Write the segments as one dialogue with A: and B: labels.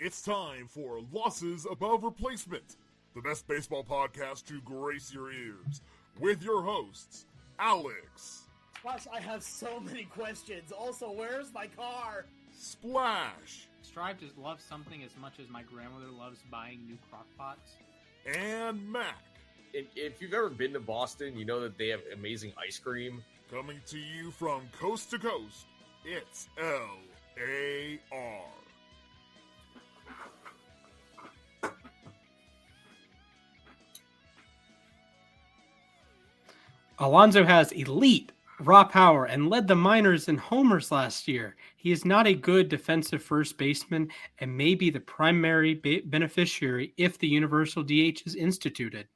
A: It's time for Losses Above Replacement, the best baseball podcast to grace your ears, with your hosts, Alex.
B: Gosh, I have so many questions. Also, where's my car?
A: Splash.
C: Strive to love something as much as my grandmother loves buying new crock pots.
A: And Mac.
D: If you've ever been to Boston, you know that they have amazing ice cream.
A: Coming to you from coast to coast, it's L-A-R.
C: Alonso has elite raw power and led the minors in homers last year. He is not a good defensive first baseman and may be the primary beneficiary if the universal DH is instituted.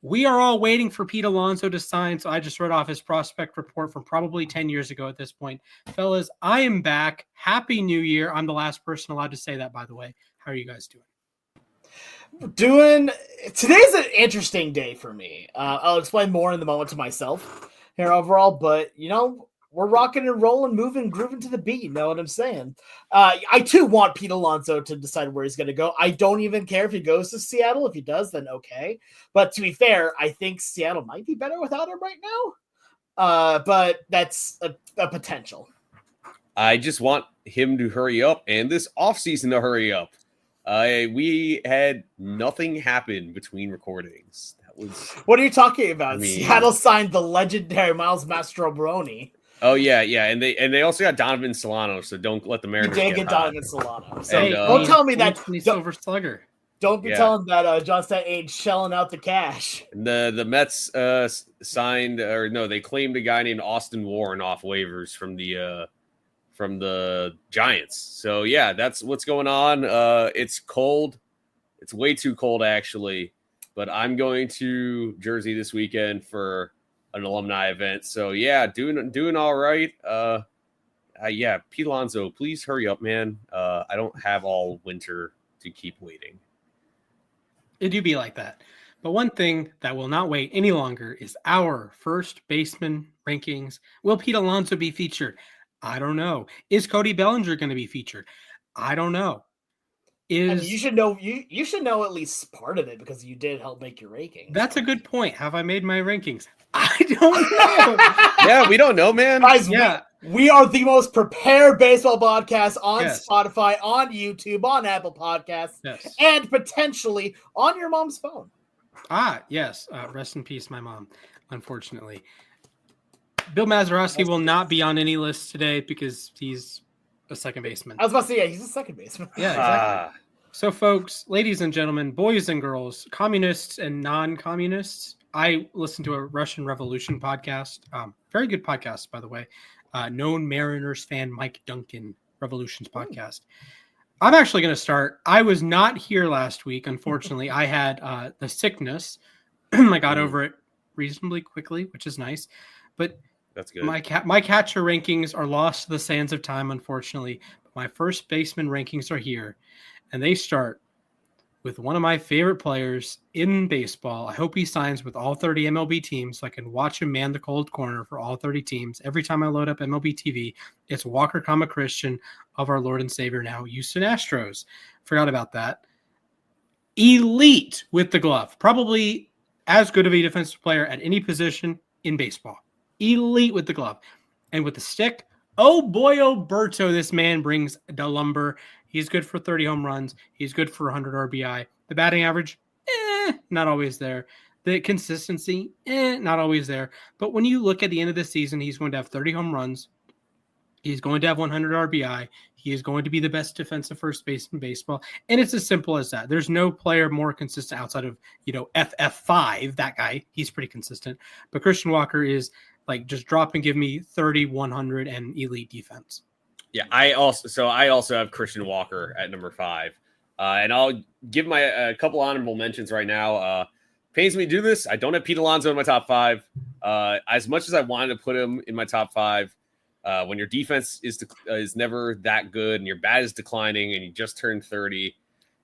C: We are all waiting for Pete Alonso to sign, so I just read off his prospect report from probably 10 years ago at this point. Fellas, I am back. Happy New Year. I'm the last person allowed to say that, by the way. How are you guys doing?
B: Today's an interesting day for me. I'll explain more in the moment to myself here overall, but we're rocking and rolling, moving, grooving to the beat. You know what I'm saying? I too want Pete Alonso to decide where he's going to go. I don't even care if he goes to Seattle. If he does, then okay. But to be fair, I think Seattle might be better without him right now. But that's a potential.
D: I just want him to hurry up and this offseason to hurry up. We had nothing happen between recordings. That was.
B: What are you talking about? Seattle signed the legendary Miles Mastrobuoni.
D: Oh yeah, and they also got Donovan Solano. So don't let the Mariners
B: get Donovan Solano. So
D: and,
B: don't tell me that
C: Silver Slugger.
B: Don't be telling that John Stott ain't shelling out the cash.
D: The Mets signed, or no, they claimed a guy named Austin Warren off waivers from the Giants. So yeah, that's what's going on. It's cold. It's way too cold actually, but I'm going to Jersey this weekend for an alumni event. So yeah, doing all right. Yeah, Pete Alonso, please hurry up, man. I don't have all winter to keep waiting.
C: It do be like that. But one thing that will not wait any longer is our first baseman rankings. Will Pete Alonso be featured? I don't know. Is Cody Bellinger going to be featured? I don't know.
B: You should know. You should know at least part of it because you did help make your rankings.
C: That's a good point. Have I made my rankings? I don't know.
D: Yeah, we don't know, man.
B: Guys,
C: yeah,
B: we are the most prepared baseball podcast on Spotify, on YouTube, on Apple Podcasts, and potentially on your mom's phone.
C: Yes. Rest in peace, my mom. Unfortunately. Bill Mazeroski will not be on any list today because he's a second baseman.
B: I was about to say, he's a second baseman.
C: Yeah, exactly. So, folks, ladies and gentlemen, boys and girls, communists and non-communists, I listen to a Russian Revolution podcast. Very good podcast, by the way. Known Mariners fan Mike Duncan, Revolutions podcast. I'm actually going to start. I was not here last week, unfortunately. I had the sickness. I got over it reasonably quickly, which is nice. But
D: that's good.
C: My catcher rankings are lost to the sands of time, unfortunately. But my first baseman rankings are here, and they start with one of my favorite players in baseball. I hope he signs with all 30 MLB teams so I can watch him man the cold corner for all 30 teams. Every time I load up MLB TV, it's Walker, Christian of our Lord and Savior now, Houston Astros. Forgot about that. Elite with the glove. Probably as good of a defensive player at any position in baseball. Elite with the glove. And with the stick, oh boy, Alberto, this man brings the lumber. He's good for 30 home runs. He's good for 100 RBI. The batting average, not always there. The consistency, not always there. But when you look at the end of the season, he's going to have 30 home runs. He's going to have 100 RBI. He is going to be the best defensive first baseman in baseball. And it's as simple as that. There's no player more consistent outside of, FF5, that guy. He's pretty consistent. But Christian Walker is like just drop and give me 30, 100, and elite defense.
D: Yeah, I also have Christian Walker at number 5. And I'll give my a couple honorable mentions right now. Pains me to do this. I don't have Pete Alonso in my top 5. As much as I wanted to put him in my top 5, when your defense is never that good and your bat is declining and you just turned 30,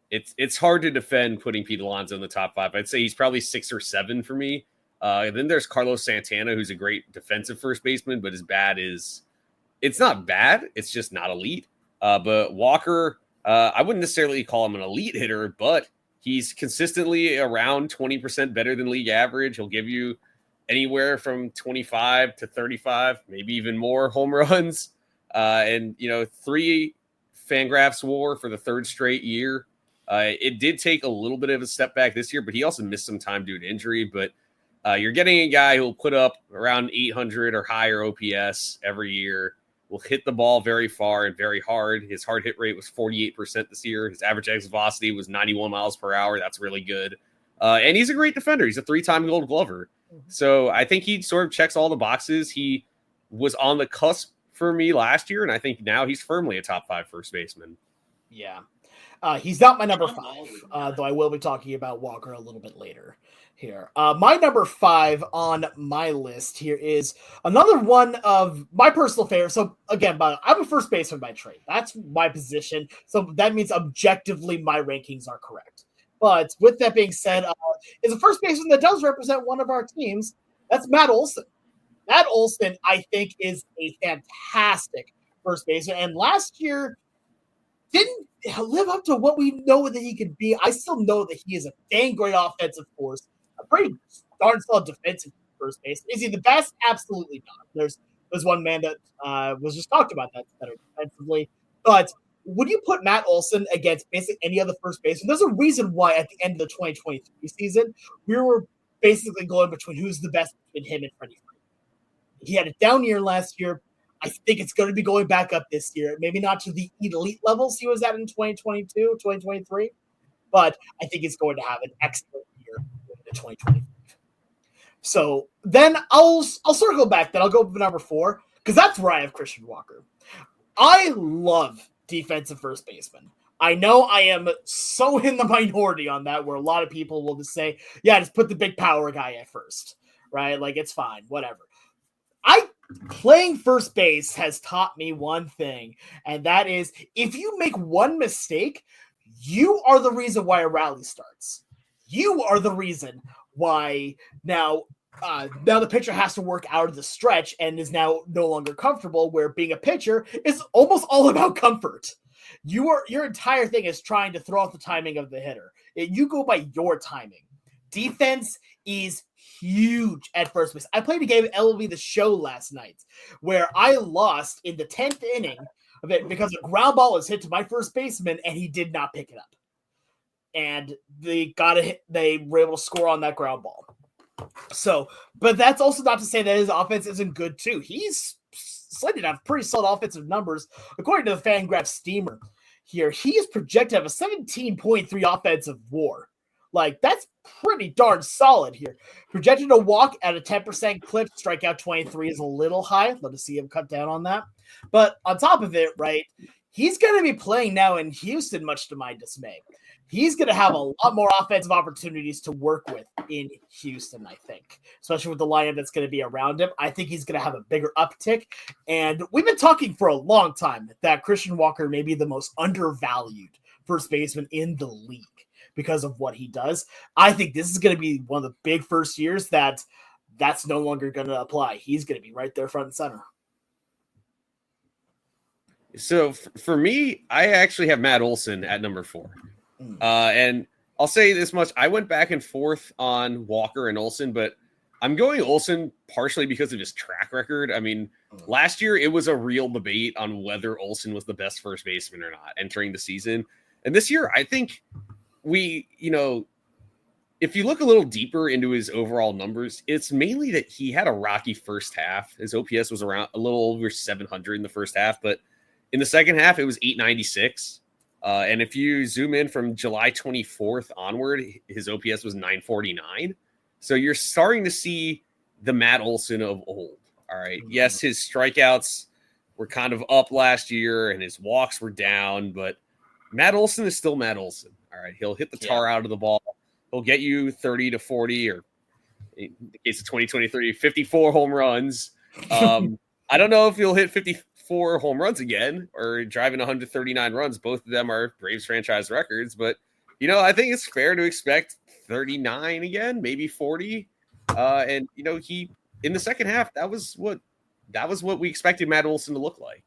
D: it's hard to defend putting Pete Alonso in the top 5. I'd say he's probably 6 or 7 for me. Then there's Carlos Santana, who's a great defensive first baseman, but his bat it's not bad. It's just not elite. But Walker, I wouldn't necessarily call him an elite hitter, but he's consistently around 20% better than league average. He'll give you anywhere from 25 to 35, maybe even more home runs. And, 3 Fangraphs WAR for the 3rd straight year. It did take a little bit of a step back this year, but he also missed some time due to injury. But you're getting a guy who will put up around 800 or higher OPS every year, will hit the ball very far and very hard. His hard hit rate was 48% this year. His average exit velocity was 91 miles per hour. That's really good. And he's a great defender. He's a 3-time Gold Glover. So I think he sort of checks all the boxes. He was on the cusp for me last year, and I think now he's firmly a top 5 first baseman.
B: Yeah. He's not my number 5, though I will be talking about Walker a little bit later here. My number 5 on my list here is another one of my personal favorites. So again, I'm a first baseman by trade. That's my position. So that means objectively my rankings are correct. But with that being said, is a first baseman that does represent one of our teams. That's Matt Olson. Matt Olson, I think, is a fantastic first baseman. And last year didn't live up to what we know that he could be. I still know that he is a dang great offensive force, a pretty darn solid defensive first base. Is he the best? Absolutely not. There's one man that was just talked about that's better defensively. But would you put Matt Olson against basically any other first baseman? There's a reason why at the end of the 2023 season, we were basically going between who's the best between him and Freddie Freeman. He had a down year last year. I think it's going to be going back up this year. Maybe not to the elite levels he was at in 2022, 2023, but I think he's going to have an excellent year in 2025. So then I'll circle back. Then I'll go with number 4 because that's where I have Christian Walker. I love defensive first baseman. I know I am so in the minority on that, where a lot of people will just say, yeah, just put the big power guy at first, right? Like, it's fine, whatever. Playing first base has taught me one thing, and that is if you make one mistake, you are the reason why a rally starts. You are the reason why now the pitcher has to work out of the stretch and is now no longer comfortable, where being a pitcher is almost all about comfort. Your entire thing is trying to throw out the timing of the hitter. You go by your timing. Defense is huge at first base. I played a game at LLB The Show last night where I lost in the 10th inning of it because a ground ball was hit to my first baseman and he did not pick it up. And they were able to score on that ground ball. So, but that's also not to say that his offense isn't good too. He's slated to have pretty solid offensive numbers. According to the Fangraphs Steamer here, he is projected to have a 17.3 offensive WAR. Like, that's pretty darn solid here. Projected to walk at a 10% clip. Strikeout 23 is a little high. Let us see him cut down on that. But on top of it, right, he's going to be playing now in Houston, much to my dismay. He's going to have a lot more offensive opportunities to work with in Houston, I think, especially with the lineup that's going to be around him. I think he's going to have a bigger uptick. And we've been talking for a long time that Christian Walker may be the most undervalued first baseman in the league because of what he does. I think this is going to be one of the big first years that's no longer going to apply. He's going to be right there front and center.
D: So for me, I actually have Matt Olson at number 4. And I'll say this much. I went back and forth on Walker and Olson, but I'm going Olson partially because of his track record. I mean, last year it was a real debate on whether Olson was the best first baseman or not entering the season. And this year, I think if you look a little deeper into his overall numbers, it's mainly that he had a rocky first half. His OPS was around a little over 700 in the first half, but in the second half, it was 896. And if you zoom in from July 24th onward, his OPS was 949. So you're starting to see the Matt Olson of old. All right. Yes, his strikeouts were kind of up last year and his walks were down, but Matt Olson is still Matt Olson. All right. He'll hit the tar out of the ball. He'll get you 30 to 40, or in the case of 2023, 54 home runs. I don't know if he'll hit 54 home runs again or driving 139 runs. Both of them are Braves franchise records, but I think it's fair to expect 39 again, maybe 40. And he in the second half, that was what we expected Matt Olson to look like.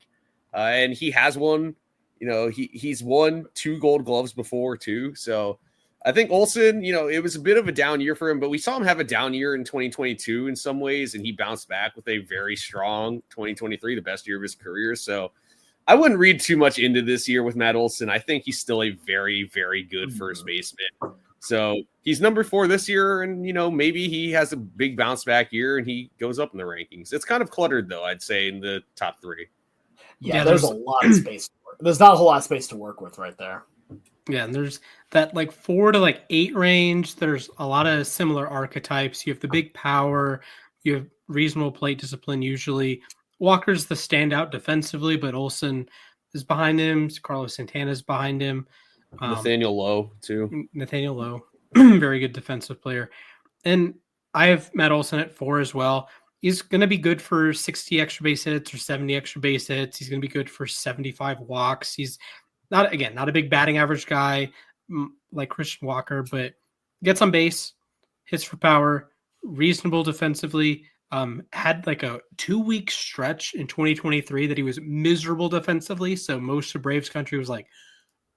D: And he has won he's won 2 Gold Gloves before too. So I think Olsen, it was a bit of a down year for him, but we saw him have a down year in 2022 in some ways, and he bounced back with a very strong 2023, the best year of his career. So I wouldn't read too much into this year with Matt Olson. I think he's still a very, very good first baseman. So he's number 4 this year, and maybe he has a big bounce back year and he goes up in the rankings. It's kind of cluttered though, I'd say, in the top 3.
B: Yeah, there's a lot of space. There's not a whole lot of space to work with right there.
C: Yeah, and there's that 4 to 8 range. There's a lot of similar archetypes. You have the big power, you have reasonable plate discipline usually. Walker's the standout defensively, but Olsen is behind him. Carlos Santana's behind him.
D: Nathaniel Lowe, too.
C: Nathaniel Lowe, very good defensive player. And I have Matt Olson at 4 as well. He's going to be good for 60 extra base hits or 70 extra base hits. He's going to be good for 75 walks. He's not a big batting average guy like Christian Walker, but gets on base, hits for power, reasonable defensively. Had a 2-week stretch in 2023 that he was miserable defensively. So most of Braves country was like,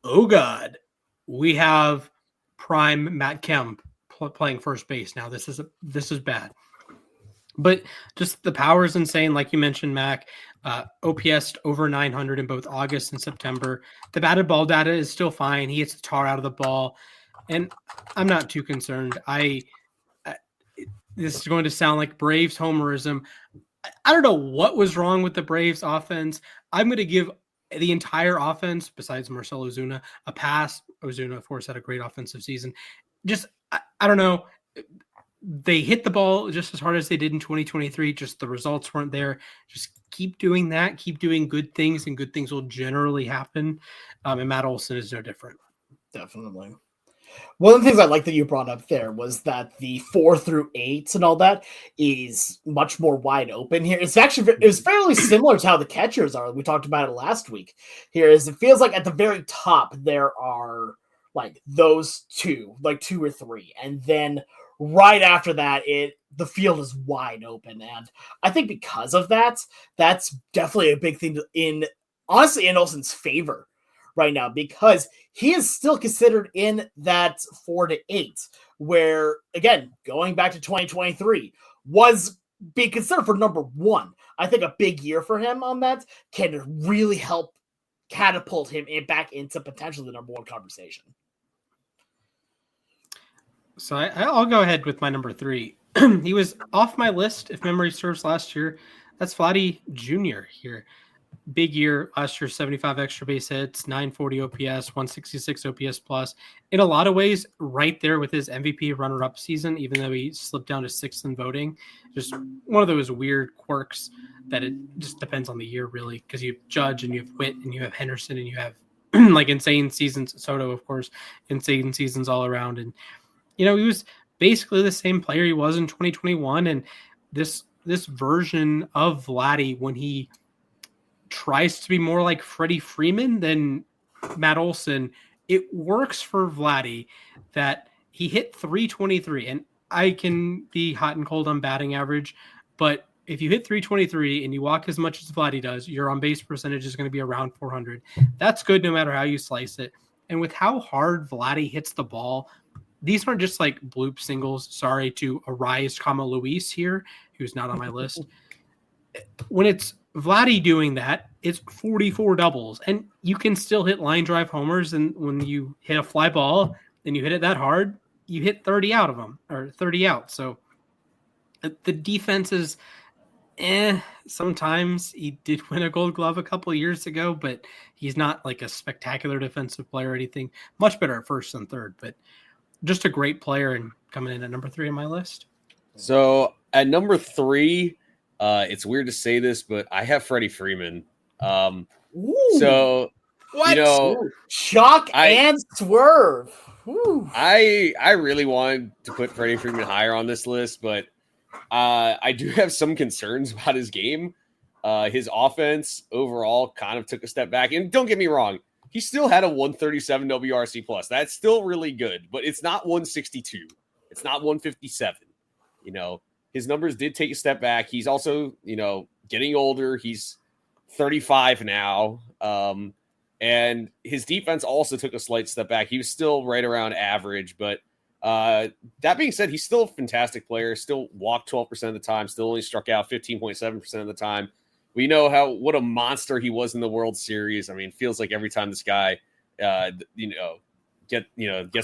C: oh God, we have prime Matt Kemp playing first base now. This is bad. But just the power is insane. Like you mentioned, Mac, OPS over 900 in both August and September. The batted ball data is still fine. He hits the tar out of the ball. And I'm not too concerned. This is going to sound like Braves homerism. I don't know what was wrong with the Braves offense. I'm going to give the entire offense, besides Marcell Ozuna, a pass. Ozuna, of course, had a great offensive season. Just, I don't know. They hit the ball just as hard as they did in 2023. Just the results weren't there. Just keep doing that. Keep doing good things, and good things will generally happen. And Matt Olson is no different.
B: Definitely. One of the things I like that you brought up there was that the 4 through 8s and all that is much more wide open here. It's fairly similar to how the catchers are. We talked about it last week. Here is it feels like at the very top there are those 2, 2 or 3, and then right after that the field is wide open. And I think because of that, that's definitely a big thing in Olsen's favor right now, because he is still considered in that 4 to 8, where, again, going back to 2023, was being considered for number 1. I think a big year for him on that can really help catapult him back into potentially the number 1 conversation.
C: So I'll go ahead with my number 3. He was off my list, if memory serves, last year. That's Vladdy Jr. here. Big year last year, 75 extra base hits, 940 OPS, 166 OPS plus. In a lot of ways, right there with his MVP runner-up season, even though he slipped down to 6th in voting. Just one of those weird quirks that it just depends on the year, really, because you have Judge and you have Witt and you have Henderson and you have insane seasons. Soto, of course, insane seasons all around. And, he was basically the same player he was in 2021. And this version of Vladdy, when he tries to be more like Freddie Freeman than Matt Olson, it works for Vladdy that he hit 323. And I can be hot and cold on batting average, but if you hit 323 and you walk as much as Vladdy does, your on base percentage is going to be around 400. That's good no matter how you slice it. And with how hard Vladdy hits the ball, these aren't just bloop singles. Sorry to Arise, Luis here, who's not on my list. When it's Vladdy doing that, it's 44 doubles, and you can still hit line drive homers. And when you hit a fly ball and you hit it that hard, you hit 30 out of them, or 30 out. So the defense is sometimes. He did win a Gold Glove a couple of years ago, but he's not a spectacular defensive player or anything. Much better at first than third, but just a great player, and coming in at number 3 on my list.
D: So at number 3, it's weird to say this, but I have Freddie Freeman. So
B: what? Shock and swerve. Ooh.
D: I really wanted to put Freddie Freeman higher on this list, but I do have some concerns about his game. His offense overall kind of took a step back. And don't get me wrong, he still had a 137 WRC plus. That's still really good, but it's not 162. It's not 157. His numbers did take a step back. He's also, getting older. He's 35 now. And his defense also took a slight step back. He was still right around average, but that being said, he's still a fantastic player, still walked 12% of the time, still only struck out 15.7% of the time. We know what a monster he was in the World Series. I mean, it feels like every time this guy, gets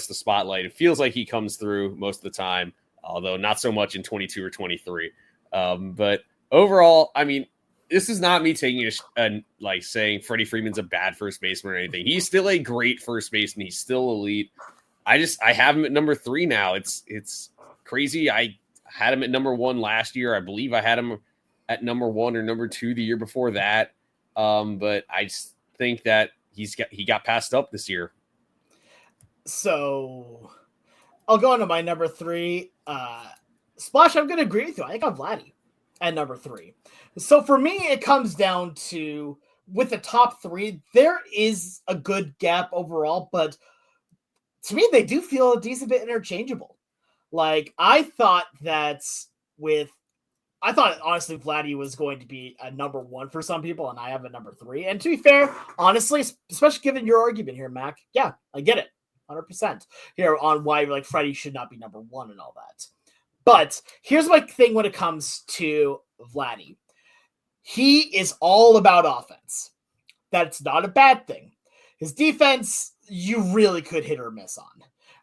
D: the spotlight, it feels like he comes through most of the time, although not so much in 22 or 23. But overall, I mean, this is not me taking like saying Freddie Freeman's a bad first baseman or anything. He's still a great first baseman. He's still elite. I have him at number 3 now. It's crazy. I had him at number 1 last year. I believe I had him at number 1 or number 2 the year before that. But I just think that he got passed up this year.
B: So I'll go into my number 3. Splash, I'm going to agree with you. I think I'm Vladdy at number 3. So for me, it comes down to, with the top 3, there is a good gap overall, but to me, they do feel a decent bit interchangeable. Like, I thought honestly Vladdy was going to be a number 1 for some people, and I have a number 3. And to be fair, honestly, especially given your argument here, Mac, yeah, I get it 100% here on why like Freddie should not be number 1 and all that. But here's my thing when it comes to Vladdy. He is all about offense. That's not a bad thing. His defense, you really could hit or miss on.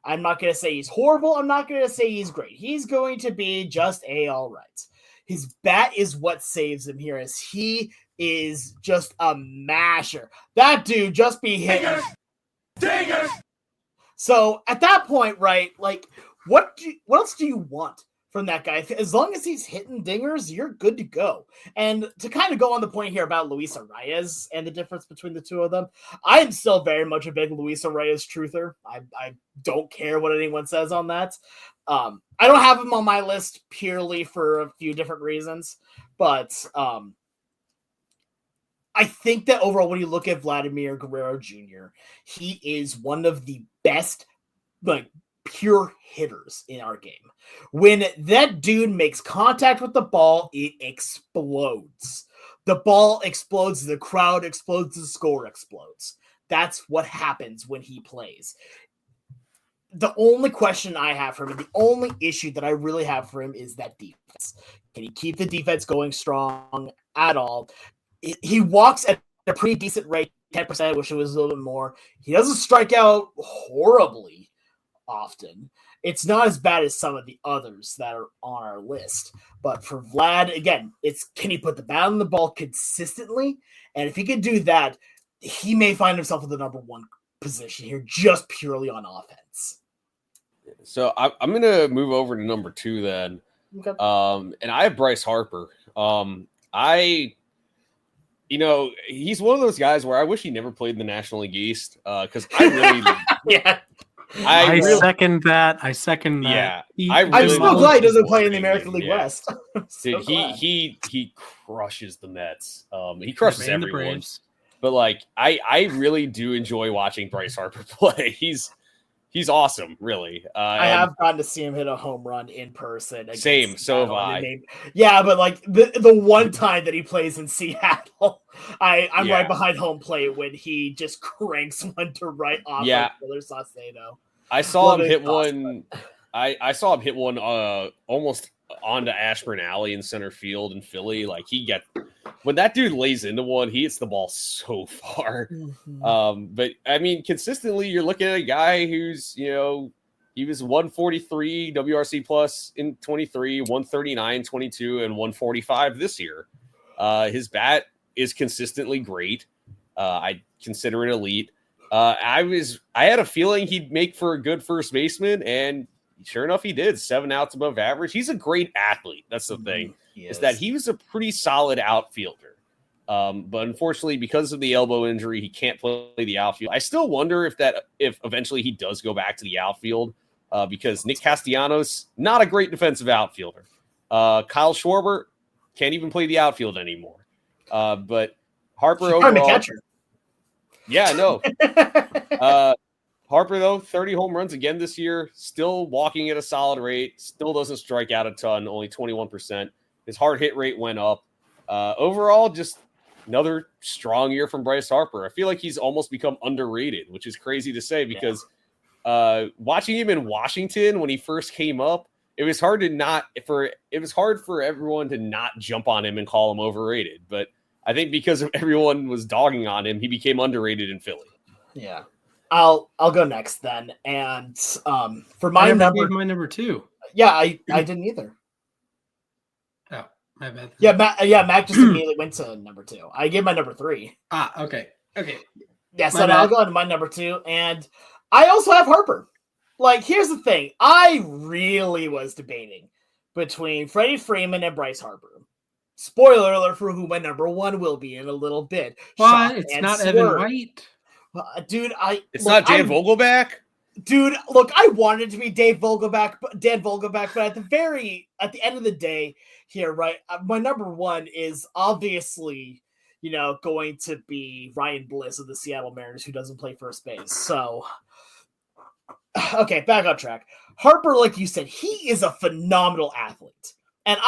B: I'm not going to say he's horrible. I'm not going to say he's great. He's going to be just all right. His bat is what saves him here, as he is just a masher. That dude just be hitting. Dingers! So at that point, right, like, what else do you want from that guy? As long as he's hitting dingers, you're good to go. And to kind of go on the point here about Luis Arias and the difference between the two of them, I am still very much a big Luis Arias truther. I don't care what anyone says on that. I don't have him on my list purely for a few different reasons, but I think that overall, when you look at Vladimir Guerrero Jr., he is one of the best, like, pure hitters in our game. When that dude makes contact with the ball, it explodes. The ball explodes, the crowd explodes, the score explodes. That's what happens when he plays. The only question I have for him, and the only issue that I really have for him, is that defense. Can he keep the defense going strong at all? He walks at a pretty decent rate, 10%. I wish it was a little bit more. He doesn't strike out horribly often. It's not as bad as some of the others that are on our list. But for Vlad, again, it's can he put the bat on the ball consistently? And if he can do that, he may find himself in the number 1 position here, just purely on offense.
D: So I'm going to move over to number 2 then. Okay. And I have Bryce Harper. He's one of those guys where I wish he never played in the National League East, because I really
C: yeah. I second that.
D: Yeah,
B: I'm so glad he doesn't play in the American League West.
D: Dude, he crushes the Mets. He crushes everyone. But like, I really do enjoy watching Bryce Harper play. He's awesome, really.
B: I have gotten to see him hit a home run in person.
D: Same, so have I.
B: Yeah, but like the one time that he plays in Seattle, I'm right behind home plate when he just cranks one to right off Miller Saucedo.
D: I saw him hit one. I saw him hit one almost onto Ashburn Alley in center field in Philly. Like, when that dude lays into one, he hits the ball so far. Mm-hmm. But I mean, consistently, you're looking at a guy who's, he was 143 WRC plus in 23, 139, 22, and 145 this year. His bat is consistently great. I consider it elite. I had a feeling he'd make for a good first baseman, and sure enough, he did. 7 outs above average. He's a great athlete. That's the thing, is that he was a pretty solid outfielder. But unfortunately, because of the elbow injury, he can't play the outfield. I still wonder if eventually he does go back to the outfield, because Nick Castellanos, not a great defensive outfielder. Kyle Schwarber can't even play the outfield anymore. But Harper overall, catcher. Yeah, no. Harper, though, 30 home runs again this year, still walking at a solid rate, still doesn't strike out a ton, only 21%. His hard hit rate went up. Overall, just another strong year from Bryce Harper. I feel like he's almost become underrated, which is crazy to say because watching him in Washington when he first came up, it was hard for everyone to not jump on him and call him overrated. But I think because everyone was dogging on him, he became underrated in Philly.
B: Yeah. I'll go next then. And for my
C: number 2.
B: Yeah, I didn't either.
C: Oh, my bad.
B: Yeah, Mac just immediately went to number 2. I gave my number 3.
C: Okay.
B: Yeah, so I'll go into my number 2, and I also have Harper. Like, here's the thing. I really was debating between Freddie Freeman and Bryce Harper. Spoiler alert for who my number 1 will be in a little bit.
C: What? It's not
B: Swerve.
C: Evan White.
B: Dude,
D: it's not Dan Vogelback?
B: Dude, look, I wanted it to be Dan Vogelback, but at the end of the day here, right, my number 1 is obviously, going to be Ryan Bliss of the Seattle Mariners, who doesn't play first base. So, okay, back on track. Harper, like you said, he is a phenomenal athlete. And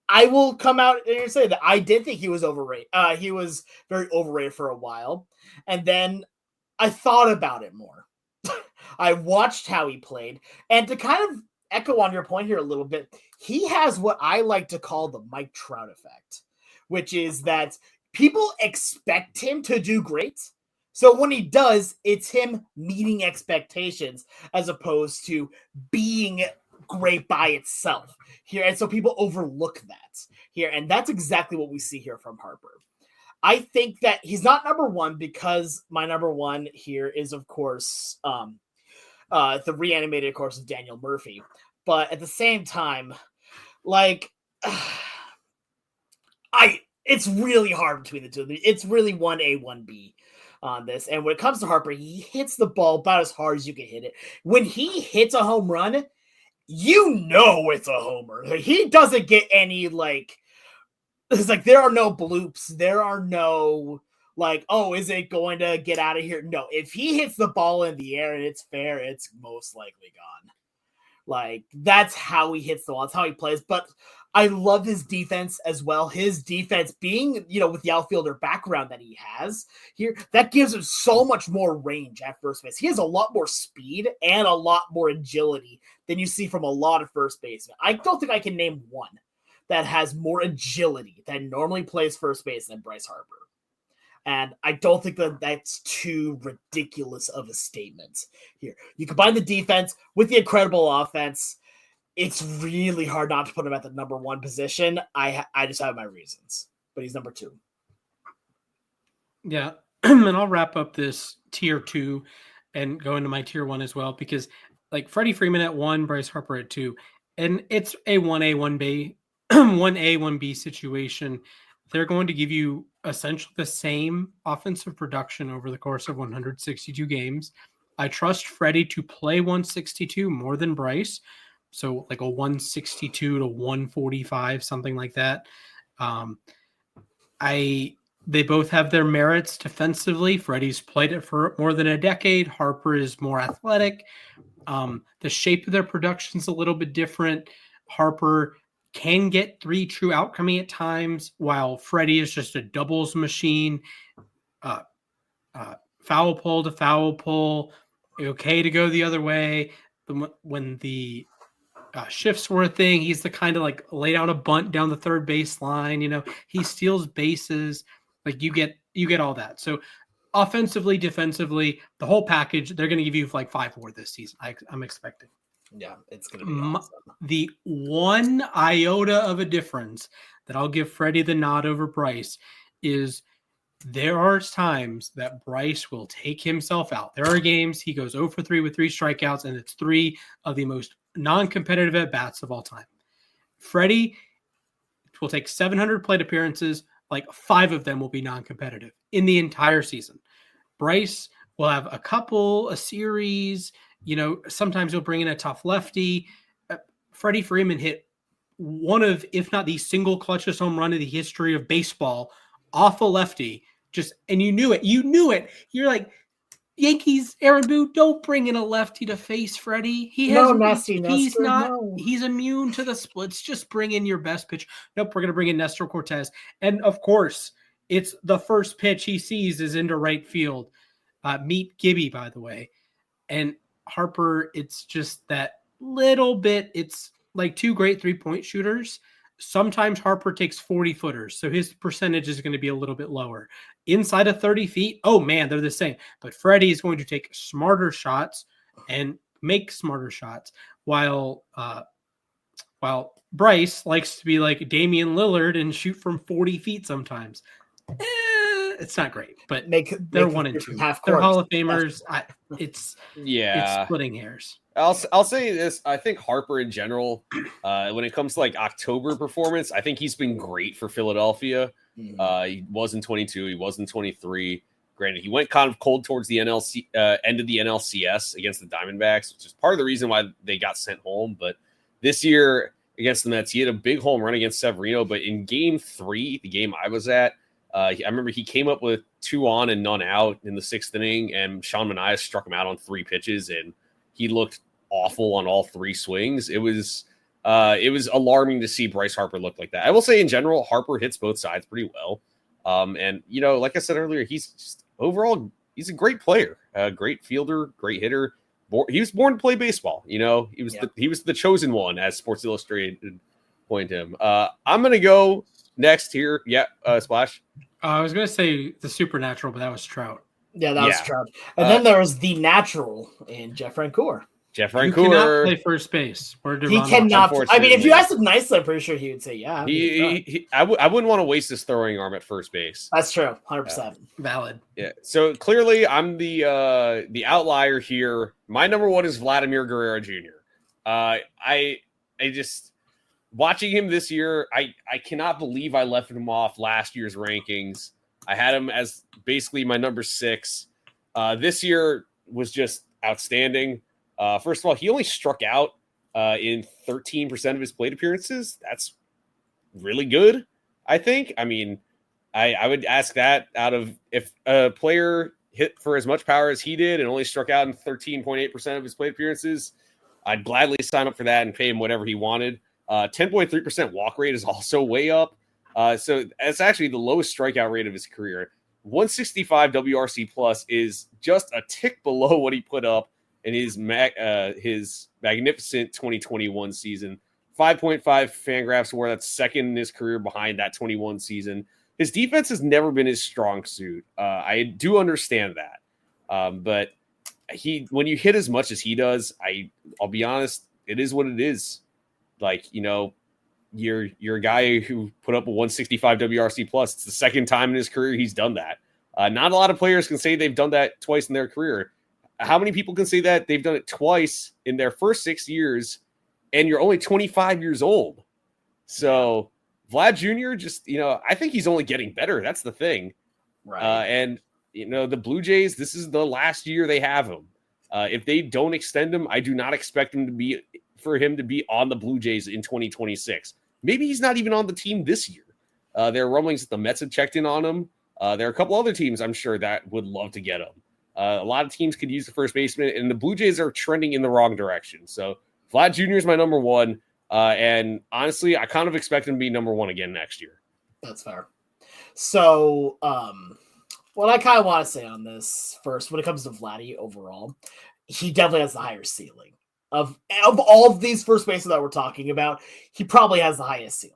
B: I will come out and say that I did think he was overrated. He was very overrated for a while. And then I thought about it more. I watched how he played. And to kind of echo on your point here a little bit, he has what I like to call the Mike Trout effect, which is that people expect him to do great. So when he does, it's him meeting expectations as opposed to being great by itself here. And so people overlook that here. And that's exactly what we see here from Harper. I think that he's not number 1 because my number 1 here is, of course, the reanimated, of course, of Daniel Murphy. But at the same time, like, it's really hard between the two of them. It's really 1A, 1B on this. And when it comes to Harper, he hits the ball about as hard as you can hit it. When he hits a home run, it's a homer. He doesn't get any, it's like there are no bloops. There are no, is it going to get out of here? No, if he hits the ball in the air and it's fair, it's most likely gone. That's how he hits the ball. That's how he plays. But I love his defense as well. His defense being, with the outfielder background that he has here, that gives him so much more range at first base. He has a lot more speed and a lot more agility than you see from a lot of first basemen. I don't think I can name one that has more agility that normally plays first base than Bryce Harper. And I don't think that that's too ridiculous of a statement here. You combine the defense with the incredible offense, it's really hard not to put him at the number 1 position. I just have my reasons, but he's number 2.
C: Yeah, and I'll wrap up this tier 2 and go into my tier 1 as well, because Freddie Freeman at 1, Bryce Harper at 2, and it's a 1A, 1B, 1A, 1B situation. They're going to give you essentially the same offensive production over the course of 162 games. I trust Freddie to play 162 more than Bryce. So a 162 to 145, something like that. They both have their merits defensively. Freddie's played it for more than a decade. Harper is more athletic. The shape of their production's a little bit different. Harper can get 3 true out coming at times, while Freddie is just a doubles machine. Foul pole to foul pole, okay to go the other way. When the shifts were a thing, he's the kind of lay down a bunt down the third baseline. He steals bases. You get all that. So offensively, defensively, the whole package, they're going to give you 5 more this season. I'm expecting.
B: Yeah, it's going to be awesome.
C: The one iota of a difference that I'll give Freddie the nod over Bryce is there are times that Bryce will take himself out. There are games he goes 0 for 3 with 3 strikeouts, and it's 3 of the most non-competitive at-bats of all time. Freddie will take 700 plate appearances, 5 of them will be non-competitive in the entire season. Bryce will have a series. Sometimes he'll bring in a tough lefty. Freddie Freeman hit one of, if not the single clutchest home run in the history of baseball off a lefty. And you knew it. You're like, Yankees, Aaron Boone, don't bring in a lefty to face Freddie. He's immune to the splits. Just bring in your best pitch. Nope, we're going to bring in Nestor Cortez. And of course, It's the first pitch he sees is into right field. Meet Gibby, by the way. And Harper, it's just that little bit. It's like two great 3-point shooters. Sometimes Harper takes 40 footers, so his percentage is going to be a little bit lower. Inside of 30 feet, oh man, they're the same. But Freddie is going to take smarter shots and make smarter shots, while Bryce likes to be like Damian Lillard and shoot from 40 feet sometimes. It's not great, but they're 1 and 2. They're Hall of Famers. It's splitting hairs.
D: I'll say this. I think Harper in general, when it comes to like October performance, I think he's been great for Philadelphia. He was in 22. He was in 23. Granted, he went kind of cold towards the end of the NLCS against the Diamondbacks, which is part of the reason why they got sent home. But this year against the Mets, he had a big home run against Severino. But in Game 3, the game I was at, I remember he came up with 2 on and none out in the 6th inning, and Sean Manaea struck him out on 3 pitches, and he looked awful on all 3 swings. It was alarming to see Bryce Harper look like that. I will say in general, Harper hits both sides pretty well. And like I said earlier, he's a great player, a great fielder, great hitter. He was born to play baseball. He was the chosen one, as Sports Illustrated pointed him. I'm gonna go next here. Yeah, Splash.
C: I was gonna say the supernatural, but that was Trout.
B: Yeah, that was Trout. And then there was the natural in Jeff Francoeur.
C: Jeff Francoeur cannot play first base.
B: He cannot. I mean, if you asked him nicely, I'm pretty sure he would say, "Yeah."
D: I wouldn't want to waste his throwing arm at first base.
B: That's true, 100%
C: valid.
D: Yeah. So clearly, I'm the outlier here. My number 1 is Vladimir Guerrero Jr. I just watching him this year. I cannot believe I left him off last year's rankings. I had him as basically my number 6. This year was just outstanding. First of all, he only struck out in 13% of his plate appearances. That's really good, I think. I mean, I would ask that out of if a player hit for as much power as he did and only struck out in 13.8% of his plate appearances, I'd gladly sign up for that and pay him whatever he wanted. 10.3% walk rate is also way up. So that's actually the lowest strikeout rate of his career. 165 WRC plus is just a tick below what he put up in his magnificent 2021 season. 5.5 Fangraphs WAR, that's second in his career behind that 21 season. His defense has never been his strong suit. I do understand that. But when you hit as much as he does, I'll be honest, it is what it is. Like, you're a guy who put up a 165 WRC plus. It's the second time in his career he's done that. Not a lot of players can say they've done that twice in their career. How many people can say that they've done it twice in their first 6 years, and you're only 25 years old? So Vlad Jr. just, I think he's only getting better. That's the thing.
B: Right.
D: And, the Blue Jays, this is the last year they have him. If they don't extend him, I do not expect him to be on the Blue Jays in 2026. Maybe he's not even on the team this year. There are rumblings that the Mets have checked in on him. There are a couple other teams, I'm sure, that would love to get him. A lot of teams could use the first baseman, and the Blue Jays are trending in the wrong direction. So Vlad Jr. is my number 1. And honestly, I kind of expect him to be number 1 again next year.
B: That's fair. So what I kind of want to say on this first, when it comes to Vladdy overall, he definitely has the higher ceiling. Of all of these first basemen that we're talking about, he probably has the highest ceiling.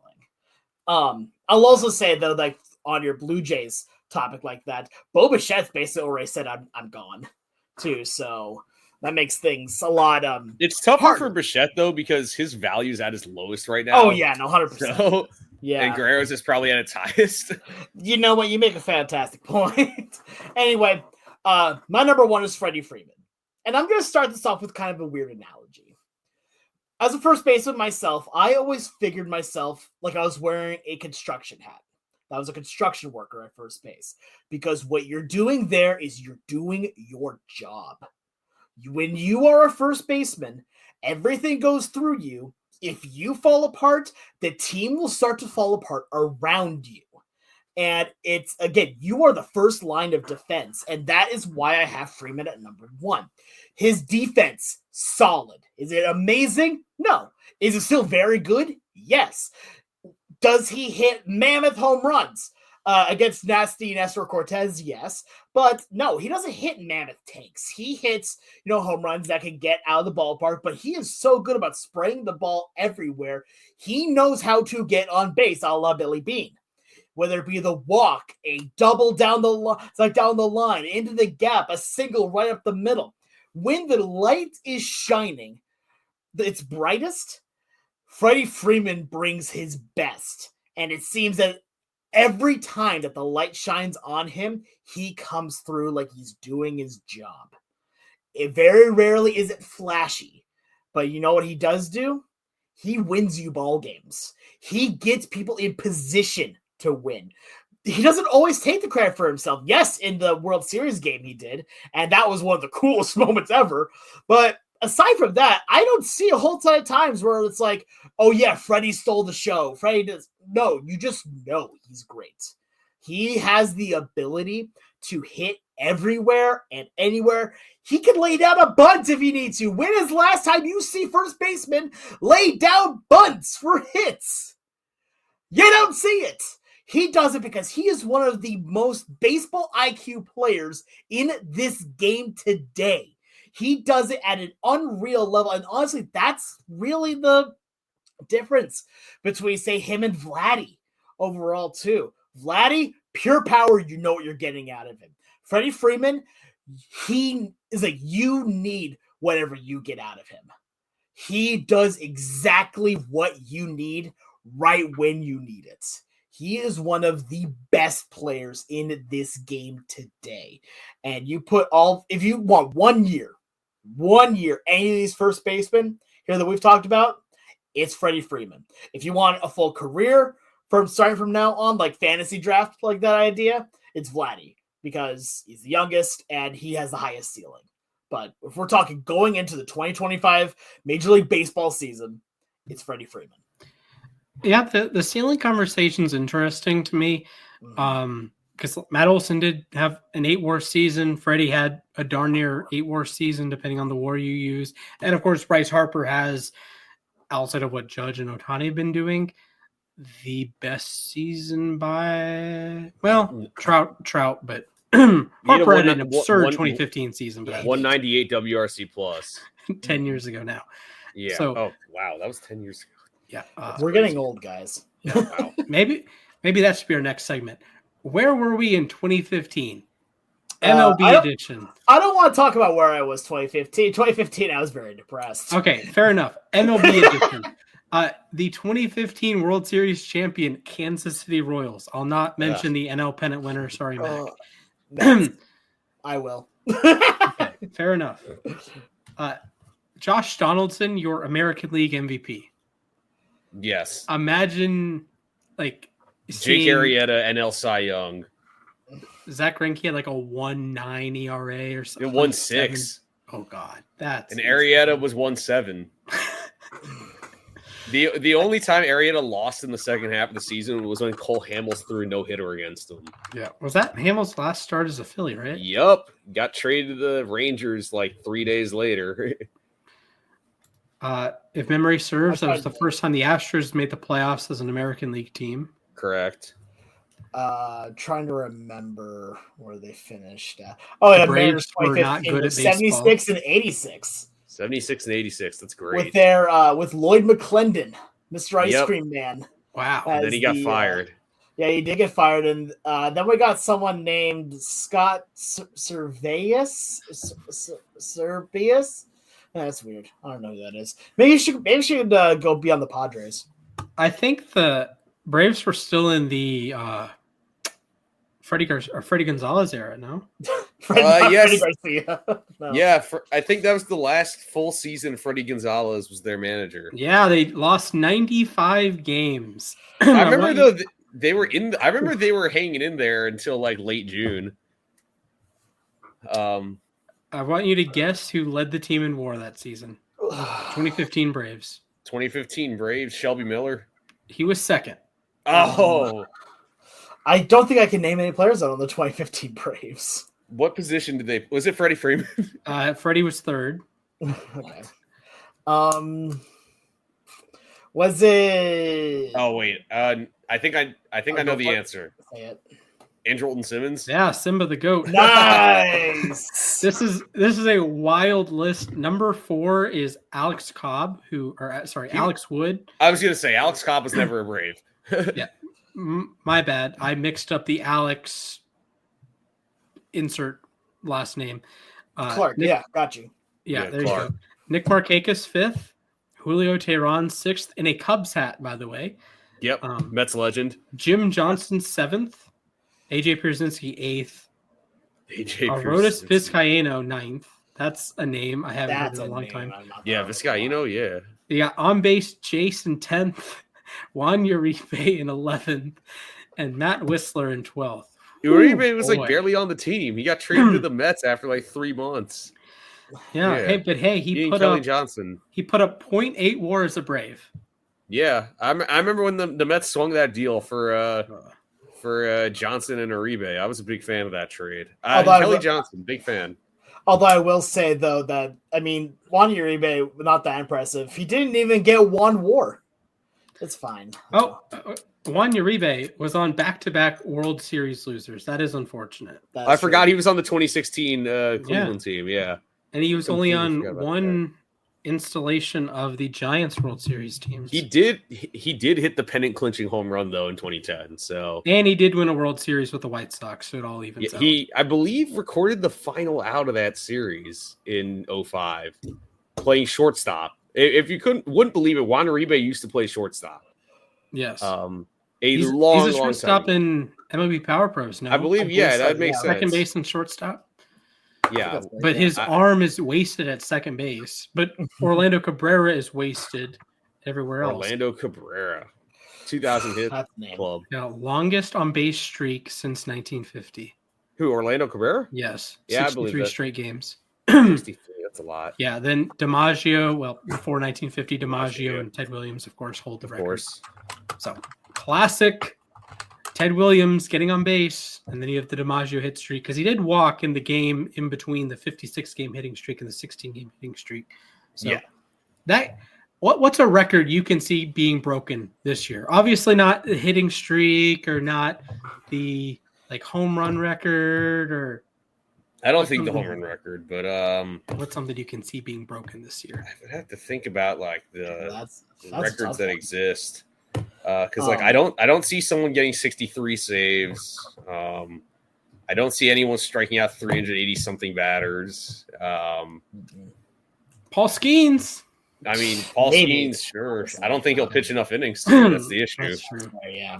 B: I'll also say, though, like on your Blue Jays topic like that, Bo Bichette's basically already said I'm gone too, so that makes things a lot
D: it's tougher
B: harder
D: for Bichette though, because his value is at his lowest right now.
B: Oh yeah, no, 100%.
D: So,
B: yeah,
D: and Guerrero's is probably at its highest.
B: You know what, you make a fantastic point. Anyway, my number 1 is Freddie Freeman, and I'm going to start this off with kind of a weird analogy. As a first baseman myself, I always figured myself like I was wearing a construction hat. I was a construction worker at first base, because what you're doing there is you're doing your job. When you are a first baseman, everything goes through you. If you fall apart, the team will start to fall apart around you. And it's, again, you are the first line of defense. And that is why I have Freeman at number 1. His defense, solid. Is it amazing? No. Is it still very good? Yes. Does he hit mammoth home runs? Against Nasty Nestor Cortez, yes. But no, he doesn't hit mammoth tanks. He hits, home runs that can get out of the ballpark, but he is so good about spraying the ball everywhere. He knows how to get on base, a la Billy Bean. Whether it be the walk, a double down the down the line, into the gap, a single right up the middle. When the light is shining, its brightest, Freddie Freeman brings his best. And it seems that every time that the light shines on him, he comes through like he's doing his job. It very rarely is it flashy. But you know what he does do? He wins you ball games. He gets people in position to win. He doesn't always take the credit for himself. Yes, in the World Series game he did, and that was one of the coolest moments ever. But aside from that, I don't see a whole ton of times where it's like, oh yeah, Freddie stole the show. Freddie does. No, you just know he's great. He has the ability to hit everywhere and anywhere. He can lay down a bunt if he needs to. When is the last time you see first baseman lay down bunts for hits? You don't see it. He does it because he is one of the most baseball IQ players in this game today. He does it at an unreal level. And honestly, that's really the difference between, say, him and Vladdy overall, too. Vladdy, pure power, you know what you're getting out of him. Freddie Freeman, he is like, you need whatever you get out of him. He does exactly what you need right when you need it. He is one of the best players in this game today. And you put if you want 1 year, any of these first basemen here that we've talked about, it's Freddie Freeman. If you want a full career starting from now on, like fantasy draft, like that idea, it's Vladdy because he's the youngest and he has the highest ceiling. But if we're talking going into the 2025 Major League Baseball season, it's Freddie Freeman.
C: Yeah, the ceiling conversation's interesting to me because Matt Olson did have an 8-WAR season. Freddie had a darn near 8-WAR season, depending on the WAR you use. And, of course, Bryce Harper has, outside of what Judge and Ohtani have been doing, the best season by, well, Trout, but Harper had an absurd 2015 season. But
D: 198 WRC plus.
C: 10 years ago now.
D: Yeah.
C: So,
D: oh, wow. That was 10 years ago.
C: Yeah,
B: we're getting old, guys.
C: Yeah, wow. Maybe that should be our next segment. Where were we in 2015? MLB edition.
B: I don't want to talk about where I was 2015. 2015, I was very depressed.
C: Okay, fair enough. MLB edition. The 2015 World Series champion, Kansas City Royals. I'll not mention the NL pennant winner. Sorry, Mac.
B: I will.
C: Okay, fair enough. Josh Donaldson, your American League MVP.
D: Yes.
C: Imagine,
D: Jake Arrieta, NL Cy Young.
C: Zach Greinke had like a 1.9 ERA or something.
D: 1.6.
C: Oh God, that's.
D: And Arrieta was 1.7. The only time Arrieta lost in the second half of the season was when Cole Hamels threw a no-hitter against him.
C: Yeah, was that Hamels' last start as a Philly, right?
D: Yup. Got traded to the Rangers like 3 days later.
C: If memory serves, that was the first time the Astros made the playoffs as an American League team.
D: Correct.
B: Trying to remember where they finished at. Oh, yeah,
C: Braves were not good at baseball.
B: 76 and 86.
D: 76 and 86. That's great.
B: With Lloyd McClendon, Mr. Ice Cream Man.
C: Wow.
D: And then he got fired.
B: Yeah, he did get fired. And then we got someone named Scott Serbius. That's weird. I don't know who that is. Maybe she should go be on the Padres.
C: I think the Braves were still in the Freddie Gonzalez era, no?
B: Yes. Freddie Garcia. No.
D: Yeah, I think that was the last full season Freddie Gonzalez was their manager.
C: Yeah, they lost 95 games.
D: I remember they were I remember they were hanging in there until like late June.
C: I want you to guess who led the team in WAR that season. 2015 Braves.
D: 2015 Braves, Shelby Miller.
C: He was second.
D: Oh.
B: I don't think I can name any players on the 2015 Braves.
D: What position did they? Was it Freddie Freeman?
C: Freddie was third.
B: Okay. Was it?
D: Oh wait, I think I know the answer.
B: Say it.
D: Andrelton Simmons.
C: Yeah, Simba the goat.
B: Nice.
C: This is a wild list. Number 4 is Alex Cobb, Alex Wood.
D: I was gonna say Alex Cobb was never a Brave.
C: Yeah, my bad. I mixed up the Alex. Insert last name.
B: Clark.
C: Nick,
B: got you.
C: Yeah, there
D: Clark.
C: you go. Nick Markakis 5th, Julio Teheran 6th in a Cubs hat, by the way.
D: Yep, Mets legend.
C: Jim Johnson 7th, AJ Pierzynski 8th, Arodys Vizcaino 9th. That's a name I haven't heard in a long time.
D: Yeah, Vizcaino, yeah.
C: You got on base Jason 10th, Juan Uribe in 11th, and Matt Whistler in 12th.
D: Uribe was like barely on the team. He got traded to the Mets after like 3 months.
C: Yeah. Hey, he put
D: Kelly
C: up
D: Johnson.
C: He put up 0.8 WAR as a Brave.
D: Yeah, I remember when the Mets swung that deal for Johnson and Uribe. I was a big fan of that trade. Kelly Johnson, big fan.
B: Although I will say though that Juan Uribe not that impressive. He didn't even get 1 WAR. It's fine.
C: Juan Uribe was on back-to-back World Series losers. That is unfortunate.
D: I forgot he was on the 2016 Cleveland team. Yeah.
C: And he was only on one installation of the Giants World Series teams.
D: He did hit the pennant clinching home run though in 2010. So
C: and he did win a World Series with the White Sox, so it all evens out.
D: He, I believe, recorded the final out of that series in 2005, playing shortstop. If you wouldn't believe it, Juan Uribe used to play shortstop.
C: Yes.
D: He's a
C: shortstop in MLB Power Pros now.
D: I believe, that makes sense.
C: Second base and shortstop.
D: Yeah,
C: but his arm is wasted at second base. But Orlando Cabrera is wasted everywhere else.
D: Orlando Cabrera, 2000 hit club.
C: Now, longest on base streak since 1950.
D: Who, Orlando Cabrera?
C: Yes.
D: Yeah,
C: 63
D: I believe that.
C: Straight games.
D: 63, that's a lot.
C: Yeah, then DiMaggio, before 1950, DiMaggio and Ted Williams, of course, hold the record. Of course. So, classic Ted Williams getting on base, and then you have the DiMaggio hit streak, because he did walk in the game in between the 56-game hitting streak and the 16-game hitting streak. So, what's a record you can see being broken this year? Obviously not the hitting streak or not the home run record or...
D: I don't think the home run record, but
C: what's something you can see being broken this year?
D: I would have to think about the records that exist, because I don't see someone getting 63 saves. I don't see anyone striking out 380 something batters.
C: Paul Skeens.
D: I mean, Paul Skeens, sure. I don't think he'll pitch enough innings. That's the issue.
B: That's true. Yeah.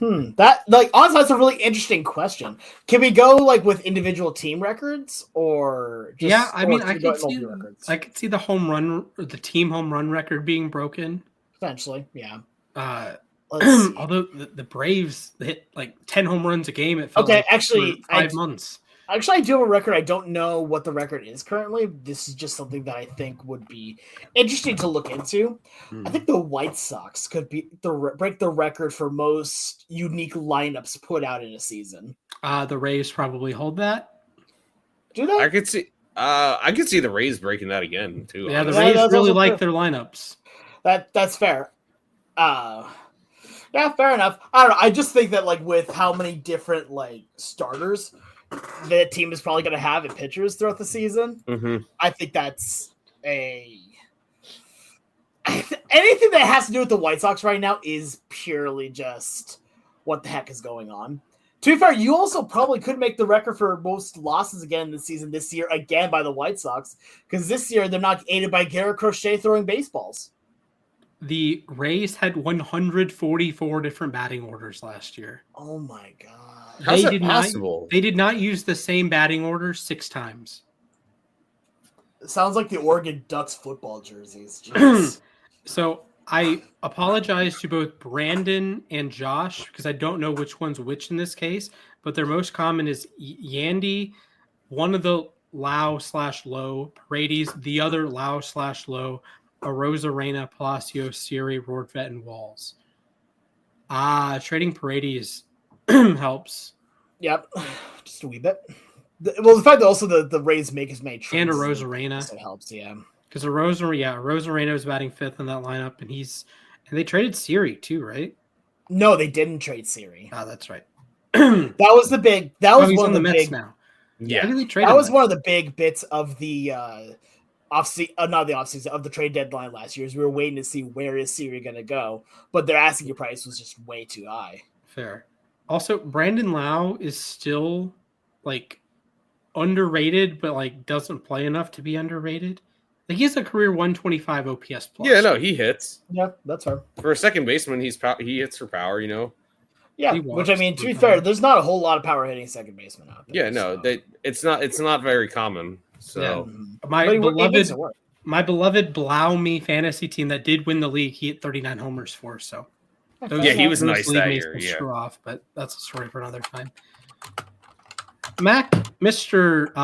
D: Honestly,
B: that's a really interesting question. Can we go with individual team records or just,
C: I could see the home run or the team home run record being broken.
B: Potentially, yeah.
C: Although the Braves hit 10 home runs a game, it felt
B: actually
C: 5 months.
B: Actually, I do have a record. I don't know what the record is currently. This is just something that I think would be interesting to look into. I think the White Sox could break the record for most unique lineups put out in a season.
C: The Rays probably hold that.
B: Do they?
D: I could see the Rays breaking that again too.
C: Yeah, the Rays really like their lineups.
B: That's fair. Yeah, fair enough. I don't know. I just think that with how many different starters the team is probably going to have in pitchers throughout the season.
D: Mm-hmm.
B: I think that's anything that has to do with the White Sox right now is purely just what the heck is going on. To be fair, you also probably could make the record for most losses again this season, this year, again by the White Sox, because this year they're not aided by Garrett Crochet throwing baseballs.
C: The Rays had 144 different batting orders last year.
B: Oh my God.
D: How's that possible?
C: They did not use the same batting order 6 times.
B: It sounds like the Oregon Ducks football jerseys. Jeez.
C: So I apologize to both Brandon and Josh because I don't know which one's which in this case, but their most common is Yandy, one of the Lau/low, Paredes, the other Lau/low, Arozarena, Palacio, Siri, Rortvet, and Walls. Trading Paredes helps.
B: Yep, just a wee bit. The fact that also the Rays make as many trades
C: and a Rosarena
B: also helps. Yeah.
C: Because Rosareno's batting fifth in that lineup, and they traded Siri too, right?
B: No, they didn't trade Siri.
C: Oh, that's right.
B: That was the big. That was
C: he's
B: one
C: on
B: of the
C: Mets
B: big.
C: now.
D: Yeah,
C: Why did they trade
B: That
C: him
B: was
C: then?
B: one of the big bits of the not the offseason of the trade deadline last year. Is we were waiting to see where is Siri going to go, but their asking price was just way too high.
C: Fair. Also, Brandon Lau is still like underrated, but like doesn't play enough to be underrated. Like he has a career 125 OPS plus.
D: Yeah, no, he hits.
B: Yeah, that's fair.
D: For a second baseman, he hits for power,
B: Yeah, which I mean, to be fair, there's not a whole lot of power hitting second baseman out there.
D: Yeah, no, it's not very common. So
C: my beloved Blau Me fantasy team that did win the league, he hit 39 homers for. So
D: he was nice that year. Yeah,
C: screw off, but that's a story for another time. Mac, Mr.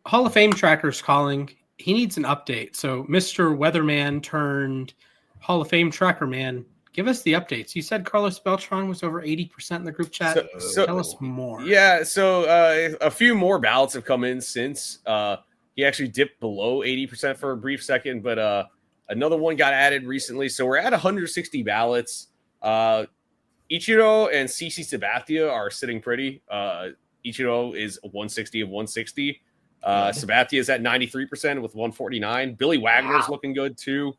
C: Hall of Fame tracker's calling. He needs an update. So Mr. Weatherman turned Hall of Fame tracker man. Give us the updates. You said Carlos Beltran was over 80% in the group chat. So tell us more.
D: Yeah, so a few more ballots have come in since. He actually dipped below 80% for a brief second, but another one got added recently. So we're at 160 ballots. Ichiro and CC Sabathia are sitting pretty. Ichiro is 160 of 160. Sabathia is at 93% with 149. Billy Wagner's looking good too.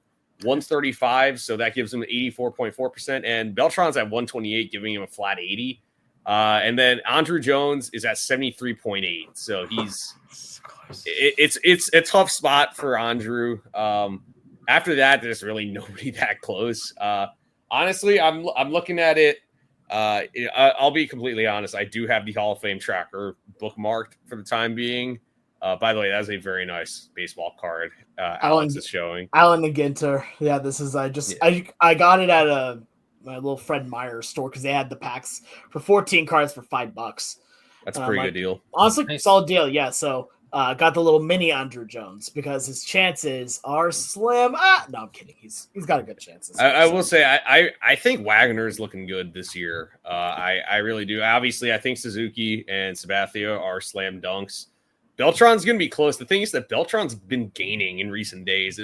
D: 135, so that gives him 84.4%, and Beltran's at 128, giving him a flat 80. And then Andrew Jones is at 73.8, so it's a tough spot for Andrew. After that, there's really nobody that close. Honestly, I'm looking at it. I'll be completely honest. I do have the Hall of Fame tracker bookmarked for the time being. By the way, that's a very nice baseball card. Alex is showing.
B: Alan McGinter. Yeah, this is. I got it at my little Fred Meyer store because they had the packs for 14 cards for $5.
D: That's a pretty good deal.
B: Honestly, nice. Solid deal. Yeah. So got the little mini Andrew Jones because his chances are slim. No, I'm kidding. He's got a good chance.
D: I will say I think Wagner is looking good this year. I really do. Obviously, I think Suzuki and Sabathia are slam dunks. Beltran's going to be close. The thing is that Beltran's been gaining in recent days.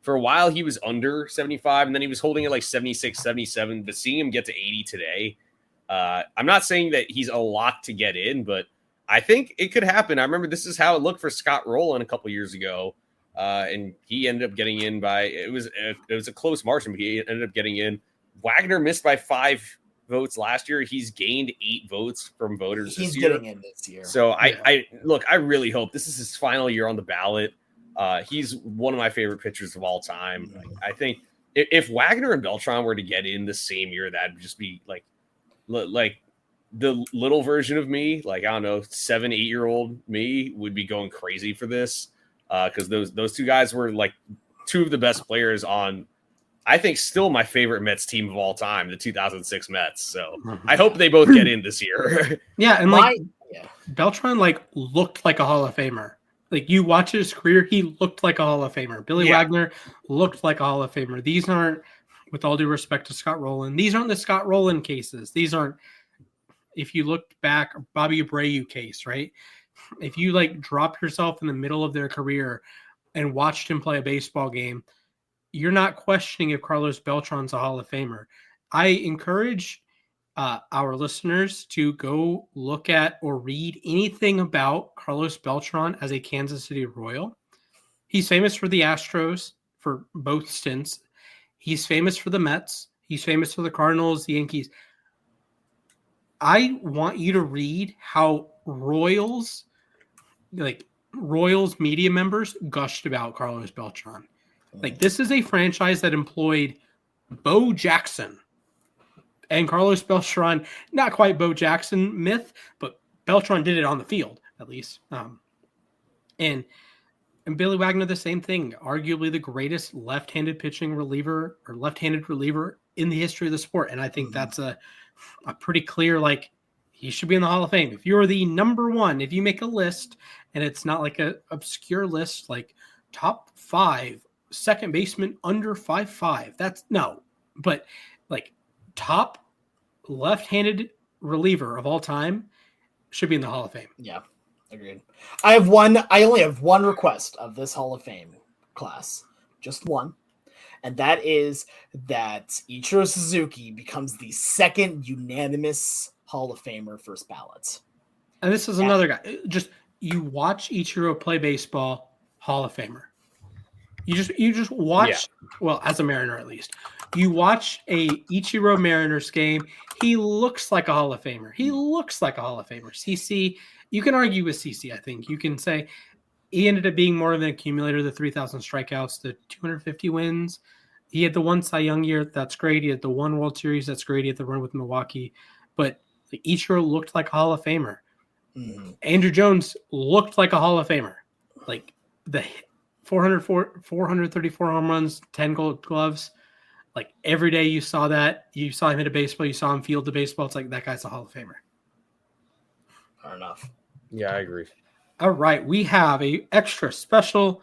D: For a while, he was under 75, and then he was holding it like 76, 77. But seeing him get to 80 today, I'm not saying that he's a lock to get in, but I think it could happen. I remember this is how it looked for Scott Rowland a couple years ago, and he ended up getting in by it was a close margin, but he ended up getting in. Wagner missed by 5 votes last year. He's gained 8 votes from voters this year.
B: He's getting in this year.
D: So I really hope this is his final year on the ballot. He's one of my favorite pitchers of all time. I think if Wagner and Beltran were to get in the same year, that'd just be like the little version of me, like, I don't know, 7-8-year-old me would be going crazy for this. Because those two guys were like two of the best players on, I think, still my favorite Mets team of all time, the 2006 Mets. So I hope they both get in this year.
C: Yeah, and Beltran looked like a Hall of Famer. Like, you watch his career, he looked like a Hall of Famer. Billy Wagner looked like a Hall of Famer. These aren't, with all due respect to Scott Rowland, these aren't the Scott Rowland cases. These aren't, if you looked back, Bobby Abreu case, right? If you drop yourself in the middle of their career and watched him play a baseball game, you're not questioning if Carlos Beltran's a Hall of Famer. I encourage our listeners to go look at or read anything about Carlos Beltran as a Kansas City Royal. He's famous for the Astros for both stints. He's famous for the Mets. He's famous for the Cardinals, the Yankees. I want you to read how Royals media members gushed about Carlos Beltran. This is a franchise that employed Bo Jackson and Carlos Beltran, not quite Bo Jackson myth, but Beltran did it on the field, at least. And Billy Wagner, the same thing, arguably the greatest left-handed pitching reliever or left-handed reliever in the history of the sport. And I think that's a pretty clear, he should be in the Hall of Fame. If you're the number one, if you make a list and it's not like a obscure list, like top 5 second baseman under 5'5", that's no, but top left-handed reliever of all time should be in the Hall of Fame.
B: Yeah, agreed. I only have one request of this Hall of Fame class, just one. And that is that Ichiro Suzuki becomes the second unanimous Hall of Famer first ballot.
C: And this is another guy. Just you watch Ichiro play baseball, Hall of Famer. You just watch, well, as a Mariner at least, you watch a Ichiro Mariners game. He looks like a Hall of Famer. CC, you can argue with CC. I think you can say he ended up being more of an accumulator. The 3,000 strikeouts, the 250 wins. He had the one Cy Young year. That's great. He had the one World Series. That's great. He had the run with Milwaukee. But Ichiro looked like a Hall of Famer. Mm-hmm. Andrew Jones looked like a Hall of Famer. Like the 434 home runs, 10 gold gloves. Like every day you saw that. You saw him hit a baseball. You saw him field the baseball. It's like that guy's a Hall of Famer.
B: Fair enough.
D: Yeah, I agree.
C: All right. We have a extra special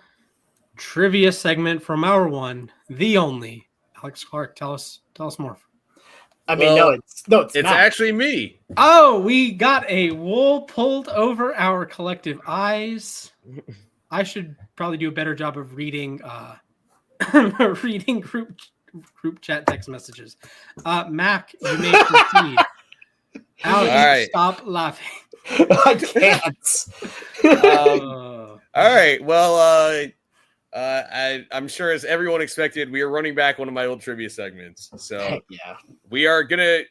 C: trivia segment from our one, the only Alex Clark. Tell us more.
B: I mean, no, it's not.
D: Actually me.
C: Oh, we got a wool pulled over our collective eyes. I should probably do a better job of reading group chat text messages. Mac, you may proceed. Alex,
D: all right.
C: Stop laughing.
B: I can't.
D: All right. Well, I'm sure, as everyone expected, we are running back one of my old trivia segments. So
B: yeah,
D: we are gonna.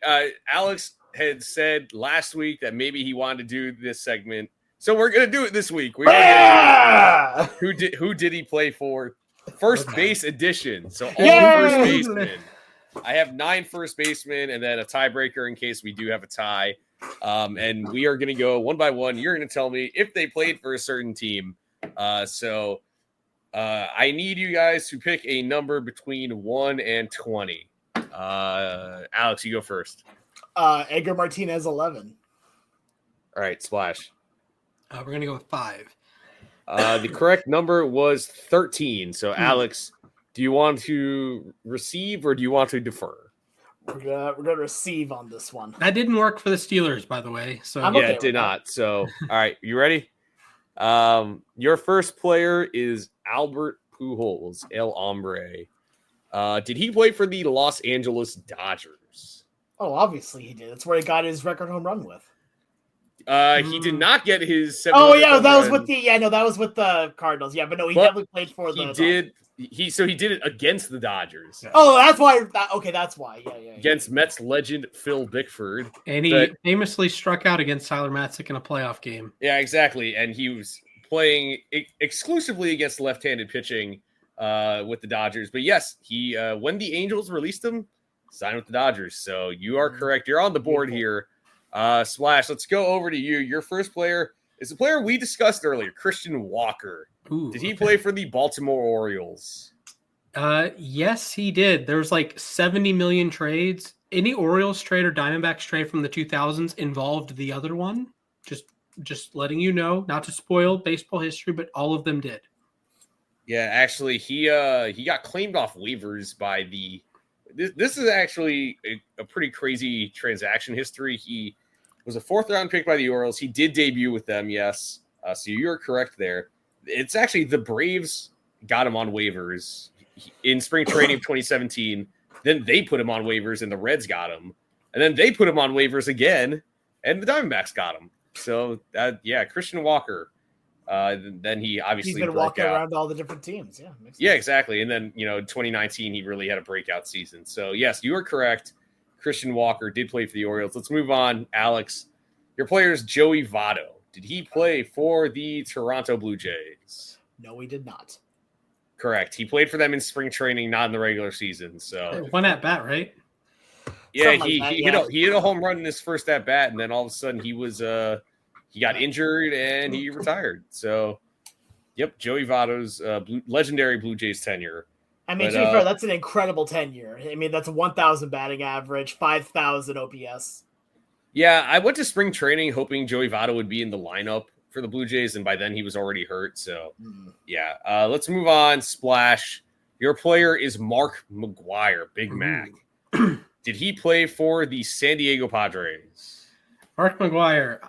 D: Alex had said last week that maybe he wanted to do this segment, so we're gonna do it this week. Who did he play for? First base edition. So all first basemen. I have 9 first basemen and then a tiebreaker in case we do have a tie. And we are gonna go one by one. You're gonna tell me if they played for a certain team. So I need you guys to pick a number between 1 and 20. Alex, you go first.
B: Edgar Martinez, 11.
D: All right, Splash.
C: We're going to go with 5.
D: The correct number was 13. So, Alex, do you want to receive or do you want to defer?
B: We're gonna receive on this one.
C: That didn't work for the Steelers, by the way. So
D: it did not. So, all right, you ready? Your first player is Albert Pujols, El Hombre. Did he play for the Los Angeles Dodgers?
B: Oh, obviously he did. That's where he got his record home run with.
D: He did not get his.
B: Oh yeah, that was with that was with the Cardinals. Yeah, but no, he definitely played for the.
D: He did. He did it against the Dodgers.
B: Yeah. Oh, that's why. Okay, that's why. Yeah.
D: Against Mets legend Phil Bickford,
C: and he famously struck out against Tyler Matzik in a playoff game.
D: Yeah, exactly. And he was playing exclusively against left-handed pitching with the Dodgers. But yes, he when the Angels released him, signed with the Dodgers. So you are correct. You're on the board here. Splash, let's go over to you. Your first player is a player we discussed earlier, Christian Walker. Did he play for the Baltimore Orioles?
C: Yes, he did. There's like 70 million trades. Any Orioles trade or Diamondbacks trade from the 2000s involved the other one. Just letting you know, not to spoil baseball history, but all of them did.
D: Yeah, actually, he got claimed off waivers by the. This is actually a pretty crazy transaction history. He was a 4th-round pick by the Orioles. He did debut with them, yes. So you're correct there. It's actually the Braves got him on waivers in spring training of 2017. Then they put him on waivers, and the Reds got him. And then they put him on waivers again, and the Diamondbacks got him. So, Christian Walker. Then he obviously
B: he's been walking around all the different teams.
D: Yeah, exactly. And then, in 2019, he really had a breakout season. So, yes, you are correct. Christian Walker did play for the Orioles. Let's move on. Alex, your player is Joey Votto. Did he play for the Toronto Blue Jays?
B: No, he did not.
D: Correct. He played for them in spring training, not in the regular season. So
C: one at bat, right?
D: Yeah, he hit a home run in his first at bat, and then all of a sudden he got injured and he retired. So, yep, Joey Votto's legendary Blue Jays tenure.
B: I mean, to be fair, that's an incredible tenure. I mean, that's a 1,000 batting average, 5,000 OPS.
D: Yeah, I went to spring training hoping Joey Votto would be in the lineup for the Blue Jays, and by then he was already hurt. So, let's move on. Splash. Your player is Mark McGwire, Big Mac. Did he play for the San Diego Padres?
C: Mark McGwire,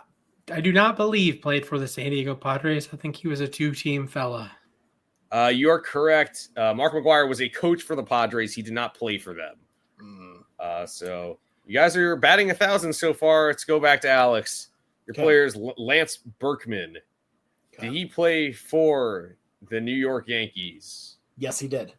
C: I do not believe played for the San Diego Padres. I think he was a 2-team fella.
D: You are correct. Mark McGwire was a coach for the Padres. He did not play for them. So you guys are batting 1,000 so far. Let's go back to Alex. Your player is Lance Berkman. Did he play for the New York Yankees?
B: Yes, he did.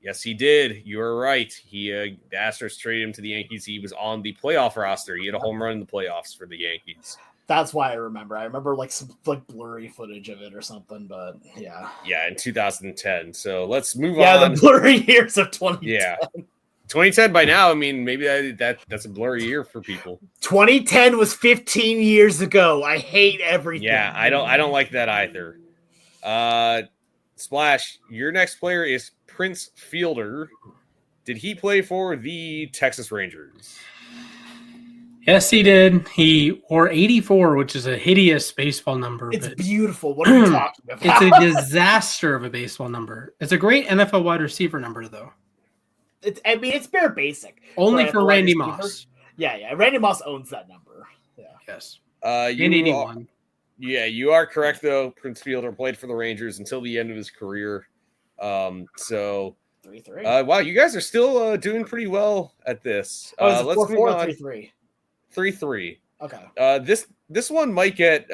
D: Yes, he did. You are right. The Astros traded him to the Yankees. He was on the playoff roster. He had a home run in the playoffs for the Yankees.
B: That's why I remember. I remember like some like blurry footage of it or something, but yeah.
D: Yeah, in 2010. So let's move on.
B: Yeah, the blurry years of 2010.
D: Yeah. 2010 by now, I mean, maybe that's a blurry year for people.
B: 2010 was 15 years ago. I hate everything.
D: Yeah, I don't like that either. Splash, your next player is Prince Fielder. Did he play for the Texas Rangers?
C: Yes, he did. He wore 84, which is a hideous baseball number.
B: It's beautiful. What are you talking about?
C: It's a disaster of a baseball number. It's a great NFL wide receiver number, though.
B: It's bare basic.
C: Only for Randy Moss.
B: Yeah. Randy Moss owns that number. Yeah.
C: Yes.
D: You
C: 81.
D: You are correct, though. Prince Fielder played for the Rangers until the end of his career.
B: 3-3.
D: Wow, you guys are still doing pretty well at this.
B: Let's move on. 3-3.
D: 3-3.
B: Okay.
D: This one might get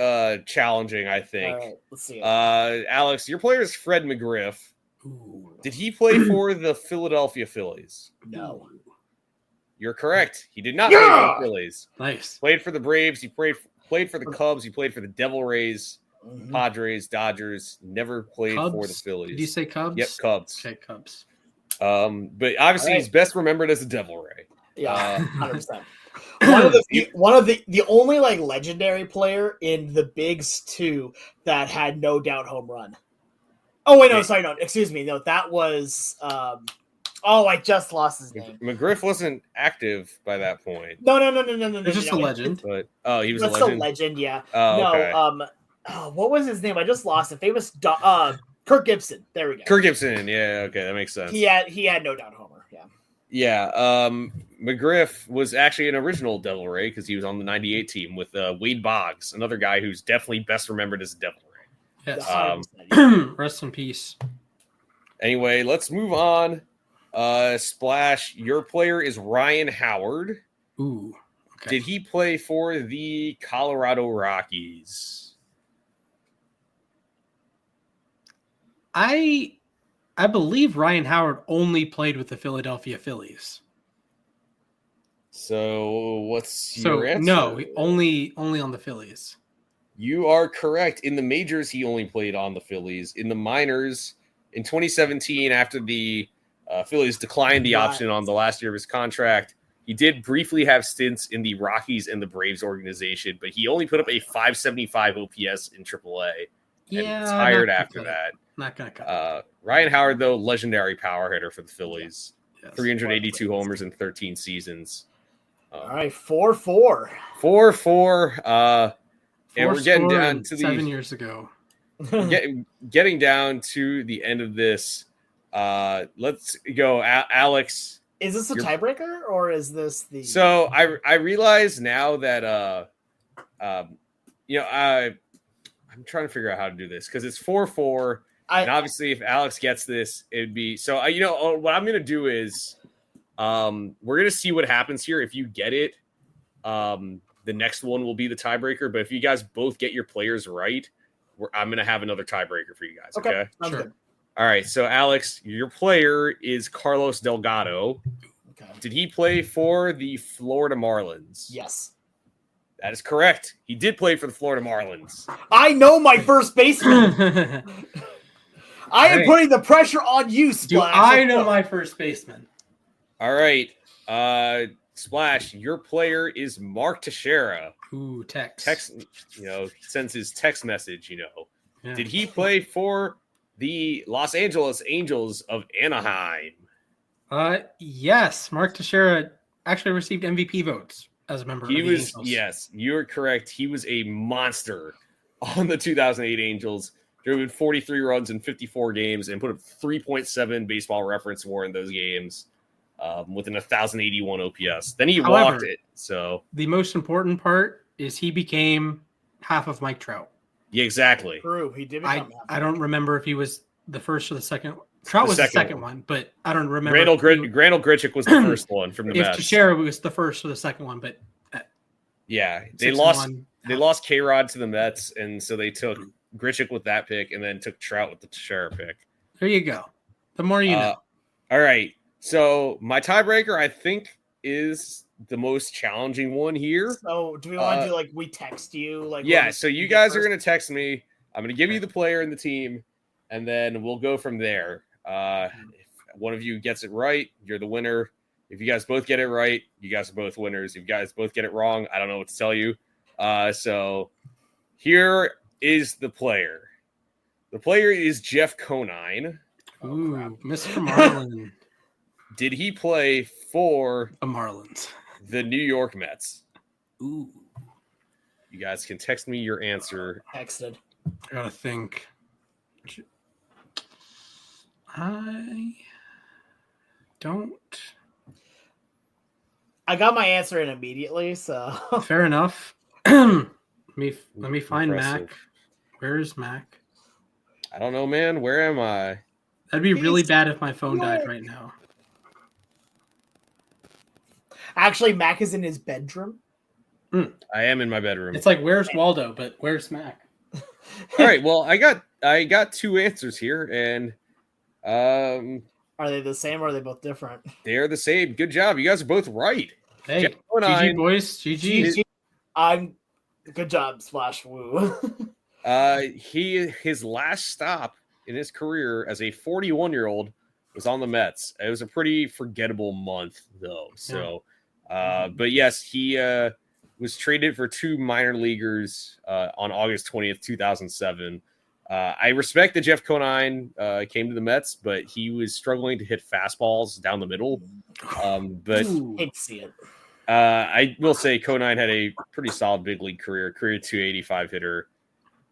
D: challenging, I think.
B: All right, let's see it.
D: Alex, your player is Fred McGriff.
C: Ooh.
D: Did he play for the Philadelphia Phillies?
B: No.
D: You're correct. He did not play for the Phillies.
C: Nice.
D: Played for the Braves. He played for the Cubs. He played for the Devil Rays, Padres, Dodgers. Never played for the Phillies.
C: Did you say Cubs?
D: Yep, Cubs.
C: Okay, Cubs.
D: But obviously he's best remembered as a Devil Ray.
B: Yeah, 100%. One of the only like legendary player in the Bigs 2 that had no doubt home run. Oh wait, no, sorry, no, excuse me, no, that was I just lost his name.
D: McGriff wasn't active by that point.
B: No.
C: He's just a legend.
D: But he was
B: That's
D: a legend.
B: a legend, yeah.
D: Oh, okay.
B: What was his name? I just lost it. Famous Kirk Gibson. There we go.
D: Kirk Gibson. Yeah, okay, that makes sense.
B: He had no doubt homer. Yeah.
D: Yeah. McGriff was actually an original Devil Ray because he was on the '98 team with Wade Boggs, another guy who's definitely best remembered as a Devil Ray.
C: Yes. Rest in peace.
D: Anyway, let's move on. Splash, your player is Ryan Howard.
C: Ooh. Okay.
D: Did he play for the Colorado Rockies?
C: I believe Ryan Howard only played with the Philadelphia Phillies.
D: So what's your answer?
C: No, only on the Phillies.
D: You are correct. In the majors, he only played on the Phillies. In the minors, in 2017, after the Phillies declined the option on the last year of his contract, he did briefly have stints in the Rockies and the Braves organization, but he only put up a 575 OPS in AAA and retired after that.
C: Not going to cut.
D: Ryan Howard, though, legendary power hitter for the Phillies.
C: Yes.
D: 382 homers in 13 seasons.
B: All right, 4-4.
D: 4-4. And we're getting down to
C: 7 years ago.
D: Getting down to the end of this. Let's go, Alex.
B: Is this a tiebreaker or is this the?
D: So I realize now that I'm trying to figure out how to do this because it's 4-4, and obviously if Alex gets this, it'd be so. What I'm gonna do is, we're gonna see what happens here. If you get it, the next one will be the tiebreaker. But if you guys both get your players right, I'm gonna have another tiebreaker for you guys. Okay.
B: Sure.
C: Good.
D: All right. So Alex, your player is Carlos Delgado.
B: Okay.
D: Did he play for the Florida Marlins?
B: Yes.
D: That is correct. He did play for the Florida Marlins.
B: I know my first baseman. I am putting the pressure on you, Splash.
C: Do I know my first baseman?
D: All right. Splash, your player is Mark Teixeira.
C: Ooh, text,
D: sends his text message,
C: Yeah.
D: Did he play for the Los Angeles Angels of Anaheim?
C: Yes. Mark Teixeira actually received MVP votes as a member of the Angels.
D: Yes, you're correct. He was a monster on the 2008 Angels. Driven 43 runs in 54 games and put up 3.7 baseball reference WAR in those games. With an 1,081 OPS. Then he walked it. So
C: the most important part is he became half of Mike Trout.
D: Yeah, exactly.
B: True. He did.
C: I don't remember if he was the first or the second. Trout was the second one, but I don't remember.
D: Randall Grichuk was the first one from the
C: If
D: Mets.
C: Teixeira was the first or the second one, but
D: yeah, they lost K-Rod to the Mets, and so they took Grichuk with that pick, and then took Trout with the Teixeira pick.
C: There you go. The more you know.
D: All right, so my tiebreaker, I think, is the most challenging one here.
B: So do we want to do like we text you? Like
D: yeah, so you guys are going to text me. I'm going to give you the player and the team, and then we'll go from there. If one of you gets it right, you're the winner. If you guys both get it right, you guys are both winners. If you guys both get it wrong, I don't know what to tell you. So here is the player. The player is Jeff Conine.
C: Ooh, Mr. Marlin.
D: Did he play for
C: the Marlins?
D: The New York Mets?
C: Ooh.
D: You guys can text me your answer.
B: Texted.
C: I gotta think. I don't.
B: I got my answer in immediately, so
C: fair enough. let me find
D: Impressive.
C: Mac. Where is Mac?
D: I don't know, man. Where am I?
C: That'd be really bad if my phone died right now.
B: Actually, Mac is in his bedroom.
D: I am in my bedroom.
C: It's like, where's Waldo? But where's Mac?
D: All right. Well, I got two answers here, and
B: are they the same or are they both different?
D: They're the same. Good job. You guys are both right.
C: Hey, GG boys. GG.
B: I'm good job. /woo.
D: His last stop in his career as a 41-year-old was on the Mets. It was a pretty forgettable month, though. So, but yes, he was traded for two minor leaguers on August 20th, 2007. I respect that Jeff Conine came to the Mets, but he was struggling to hit fastballs down the middle. But
B: hate to see it.
D: I will say Conine had a pretty solid big league career 285 hitter.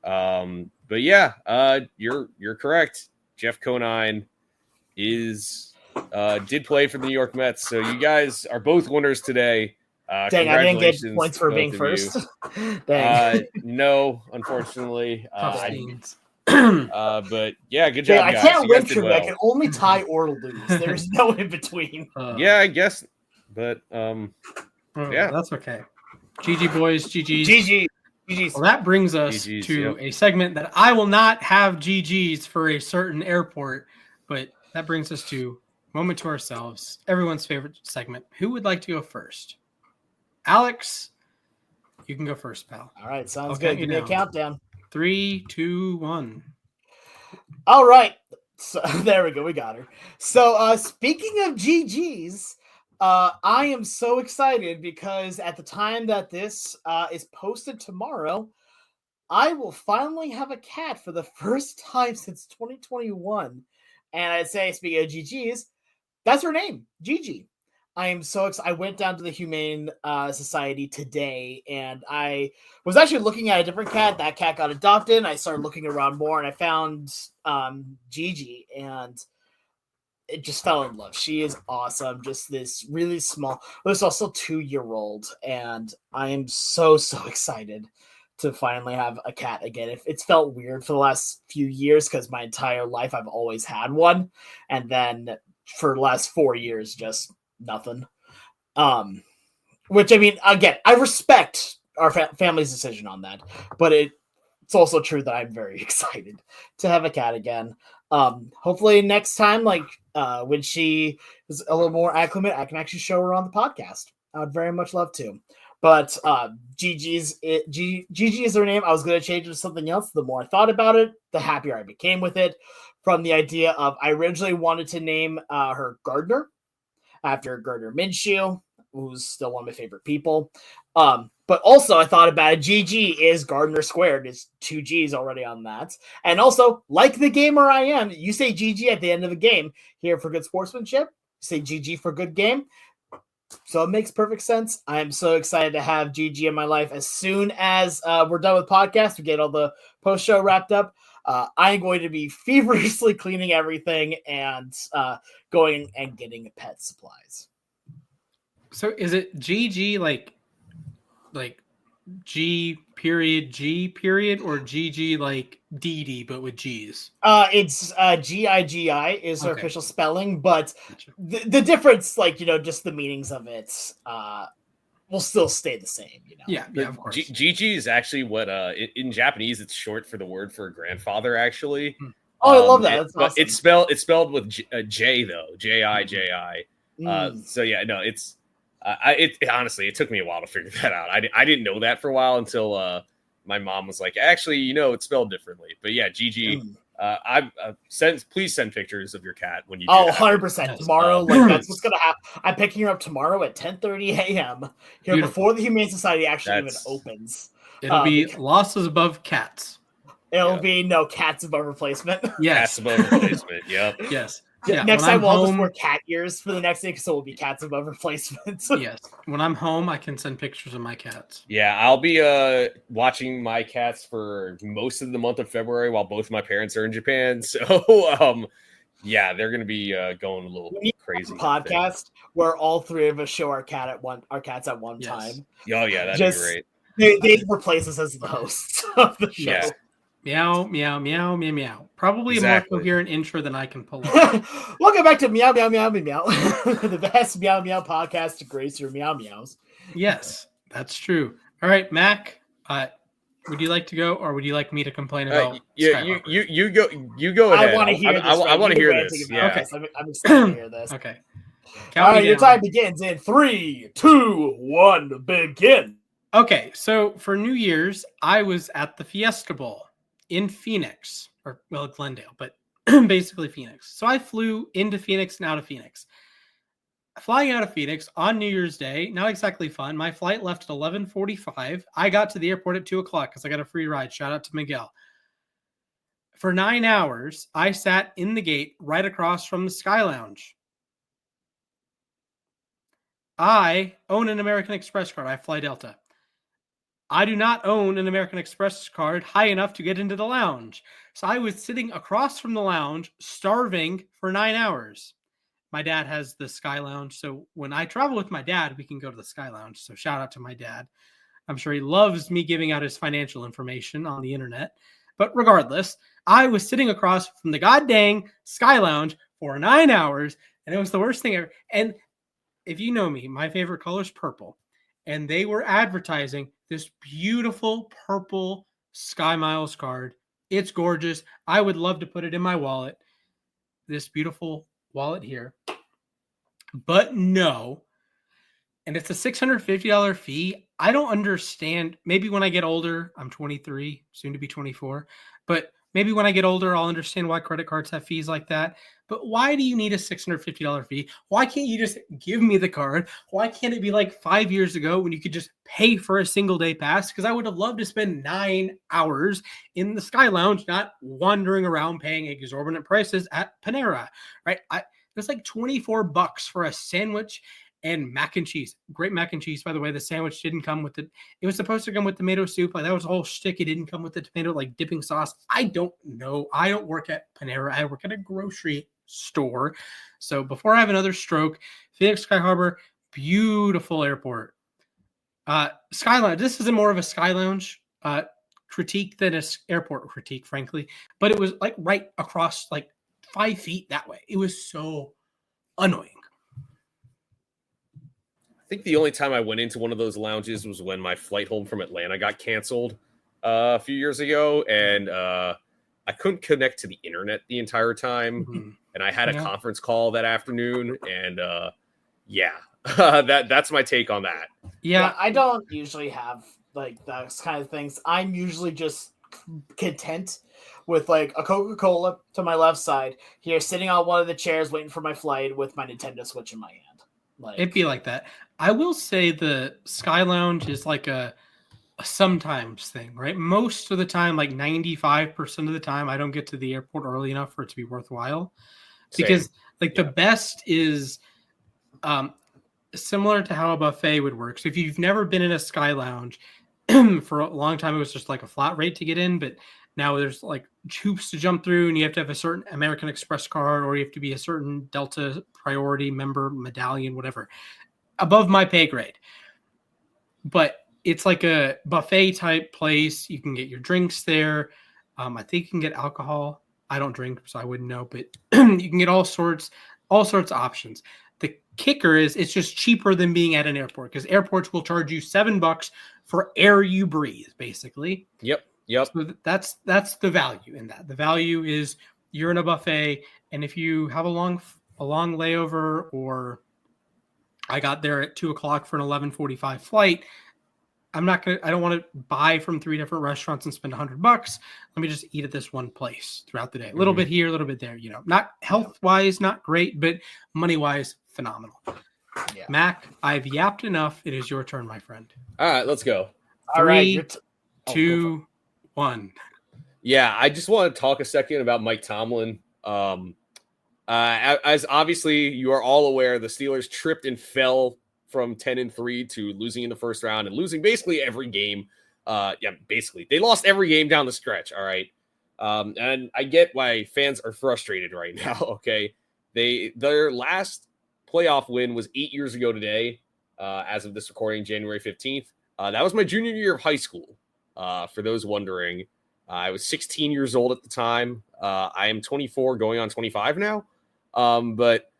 D: But yeah, you're correct. Jeff Conine did play for the New York Mets. So you guys are both winners today.
B: Dang, I didn't get points for being first. Dang.
D: No, unfortunately. But yeah, good
B: Dang,
D: job, guys.
B: I can't win trivia.
D: Well.
B: I can only tie or lose. There's no in between.
D: Yeah, I guess. But yeah,
C: that's okay. GG boys, GG's.
B: GG's.
C: Well, that brings us to a segment that I will not have GG's for a certain airport, but that brings us to Moment to Ourselves, everyone's favorite segment. Who would like to go first? Alex, you can go first, pal.
B: All right, sounds good. Give me a countdown.
C: 3, 2, 1.
B: All right. So there we go. We got her. So speaking of GG's, I am so excited because at the time that this is posted tomorrow, I will finally have a cat for the first time since 2021. And I'd say, speaking of GG's, that's her name, Gigi. I am so excited. I went down to the Humane Society today, and I was actually looking at a different cat. That cat got adopted, and I started looking around more, and I found Gigi, and it just fell in love. She is awesome. Just this really small, but it's also 2-year-old, and I am so excited to finally have a cat again. It's felt weird for the last few years because my entire life I've always had one, and then for the last 4 years, just nothing. Which, I mean, again, I respect our family's decision on that, but it's also true that I'm very excited to have a cat again. Hopefully next time, like when she is a little more acclimate, I can actually show her on the podcast. I would very much love to. But Gigi is her name. I was going to change it to something else. The more I thought about it, the happier I became with it. From the idea of, I originally wanted to name her Gardner, after Gardner Minshew, who's still one of my favorite people. But also I thought about it. GG is Gardner squared. It's 2 G's already on that. And also, like the gamer I am, you say GG at the end of the game here for good sportsmanship. You say GG for good game. So it makes perfect sense. I am so excited to have GG in my life. As soon as we're done with podcast, we get all the post-show wrapped up. I'm going to be feverishly cleaning everything and going and getting pet supplies.
C: So is it GG like G period or GG like DD but with G's?
B: It's GIGI is her official spelling, but the difference, like, just the meanings of it, will still stay the same,
C: Yeah, of course.
D: GG is actually what in Japanese it's short for the word for grandfather, actually.
B: Oh, I love that. That's
D: but
B: awesome.
D: it's spelled with J though, JIJI. So yeah, no, it's honestly it took me a while to figure that out. I didn't know that for a while until my mom was like, actually, it's spelled differently. But yeah, GG. Please send pictures of your cat when you do
B: 100%. Tomorrow, that's what's gonna happen. I'm picking her up tomorrow at 10:30 a.m. here before the Humane Society actually even opens.
C: It'll be losses above cats.
B: It'll be no cats above replacement.
C: Yes.
D: Cats above replacement. Yep.
C: Yes.
B: Yeah, next time I'll just wear cat ears for the next day, so it'll be cats above replacement.
C: Yes. When I'm home, I can send pictures of my cats.
D: Yeah, I'll be watching my cats for most of the month of February while both my parents are in Japan. So yeah, they're gonna be going a little crazy.
B: Podcast where all three of us show our cats at one time.
D: Oh yeah, that'd be great.
B: They replace us as the hosts of the show.
D: Yeah.
C: Meow, meow, meow, meow, meow. Probably a more coherent intro than I can pull off.
B: Welcome back to Meow, Meow, Meow, Meow, Meow. The best Meow, Meow podcast to grace your Meow Meows.
C: Yes, that's true. All right, Mac, would you like to go, or would you like me to complain about
D: you go ahead.
B: I want to hear this.
D: I want to hear this. Yeah.
B: Okay. I'm excited to hear this.
C: Okay.
B: All right, your time begins in 3, 2, 1, begin.
C: Okay, so for New Year's, I was at the Fiesta Bowl in Phoenix, Glendale, but basically Phoenix. So I flew into Phoenix and out of Phoenix. Flying out of Phoenix on New Year's Day, not exactly fun. My flight left at 11:45. I got to the airport at 2 o'clock because I got a free ride. Shout out to Miguel. For 9 hours, I sat in the gate right across from the Sky Lounge. I own an American Express card. I fly Delta. I do not own an American Express card high enough to get into the lounge. So I was sitting across from the lounge, starving for 9 hours. My dad has the Sky Lounge. So when I travel with my dad, we can go to the Sky Lounge. So shout out to my dad. I'm sure he loves me giving out his financial information on the internet. But regardless, I was sitting across from the goddamn Sky Lounge for 9 hours. And it was the worst thing ever. And if you know me, my favorite color is purple. And they were advertising this beautiful purple Sky Miles card. It's gorgeous. I would love to put it in my wallet. This beautiful wallet here. But no. And it's a $650 fee. I don't understand. Maybe when I get older, I'm 23, soon to be 24. But maybe when I get older, I'll understand why credit cards have fees like that. But why do you need a $650 fee? Why can't you just give me the card? Why can't it be like 5 years ago when you could just pay for a single day pass? Because I would have loved to spend 9 hours in the Sky Lounge, not wandering around paying exorbitant prices at Panera, right? It was like $24 for a sandwich and mac and cheese. Great mac and cheese, by the way. The sandwich didn't come with it. It was supposed to come with tomato soup. Like, that was a whole shtick. It didn't come with the tomato, like, dipping sauce. I don't know. I don't work at Panera. I work at a grocery store. So before I have another stroke, Phoenix Sky Harbor, beautiful airport. Sky Lounge. This is more of a Sky Lounge critique than an airport critique, frankly. But it was like right across like 5 feet that way. It was so annoying.
D: I think the only time I went into one of those lounges was when my flight home from Atlanta got canceled a few years ago, and I couldn't connect to the internet the entire time, and I had a conference call that afternoon, and that's my take on that.
B: Yeah, I don't usually have like those kind of things. I'm usually just content with like a Coca-Cola to my left side, here sitting on one of the chairs waiting for my flight with my Nintendo Switch in my hand. Like,
C: it'd be like that. I will say the Sky Lounge is like a sometimes thing, right? Most of the time, like 95% of the time, I don't get to the airport early enough for it to be worthwhile. Because the best is similar to how a buffet would work. So if you've never been in a Sky Lounge, for a long time, it was just like a flat rate to get in, but now there's like hoops to jump through, and you have to have a certain American Express card, or you have to be a certain Delta Priority member, medallion, whatever, above my pay grade. But it's like a buffet type place. You can get your drinks there. I think you can get alcohol. I don't drink, so I wouldn't know, but you can get all sorts of options. The kicker is it's just cheaper than being at an airport, because airports will charge you $7 for air you breathe, basically.
D: Yep.
C: So that's the value in that. The value is you're in a buffet, and if you have a long layover, or I got there at 2:00 for an 11:45 flight, I don't want to buy from 3 different restaurants and spend $100. Let me just eat at this one place throughout the day. A little bit here, a little bit there, not health wise, not great, but money wise, phenomenal.
B: Yeah.
C: Mac, I've yapped enough. It is your turn, my friend.
D: All right, let's go.
B: All right.
C: 3, 2, 1.
D: Yeah, I just want to talk a second about Mike Tomlin. As obviously you are all aware, the Steelers tripped and fell from 10-3 to losing in the first round and losing basically every game. Basically they lost every game down the stretch. All right. And I get why fans are frustrated right now. Okay. Their last playoff win was 8 years ago today. As of this recording, January 15th. That was my junior year of high school. For those wondering, I was 16 years old at the time. I am 24 going on 25 now. But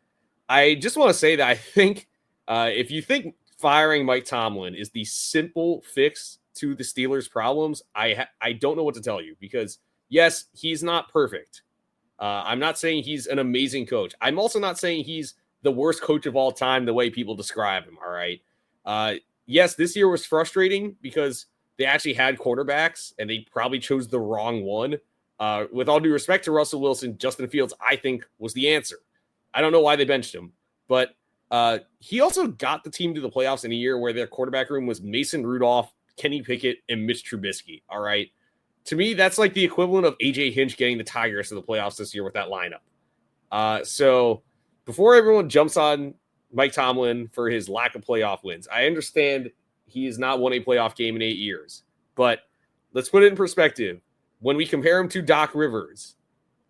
D: I just want to say that I think, if you think firing Mike Tomlin is the simple fix to the Steelers' problems, I don't know what to tell you, because yes, he's not perfect. I'm not saying he's an amazing coach. I'm also not saying he's the worst coach of all time, the way people describe him. All right. Yes, this year was frustrating because they actually had quarterbacks and they probably chose the wrong one. With all due respect to Russell Wilson, Justin Fields, I think, was the answer. I don't know why they benched him, but he also got the team to the playoffs in a year where their quarterback room was Mason Rudolph, Kenny Pickett, and Mitch Trubisky. All right. To me, that's like the equivalent of AJ Hinch getting the Tigers to the playoffs this year with that lineup. So before everyone jumps on Mike Tomlin for his lack of playoff wins, I understand he has not won a playoff game in 8 years, but let's put it in perspective. When we compare him to Doc Rivers,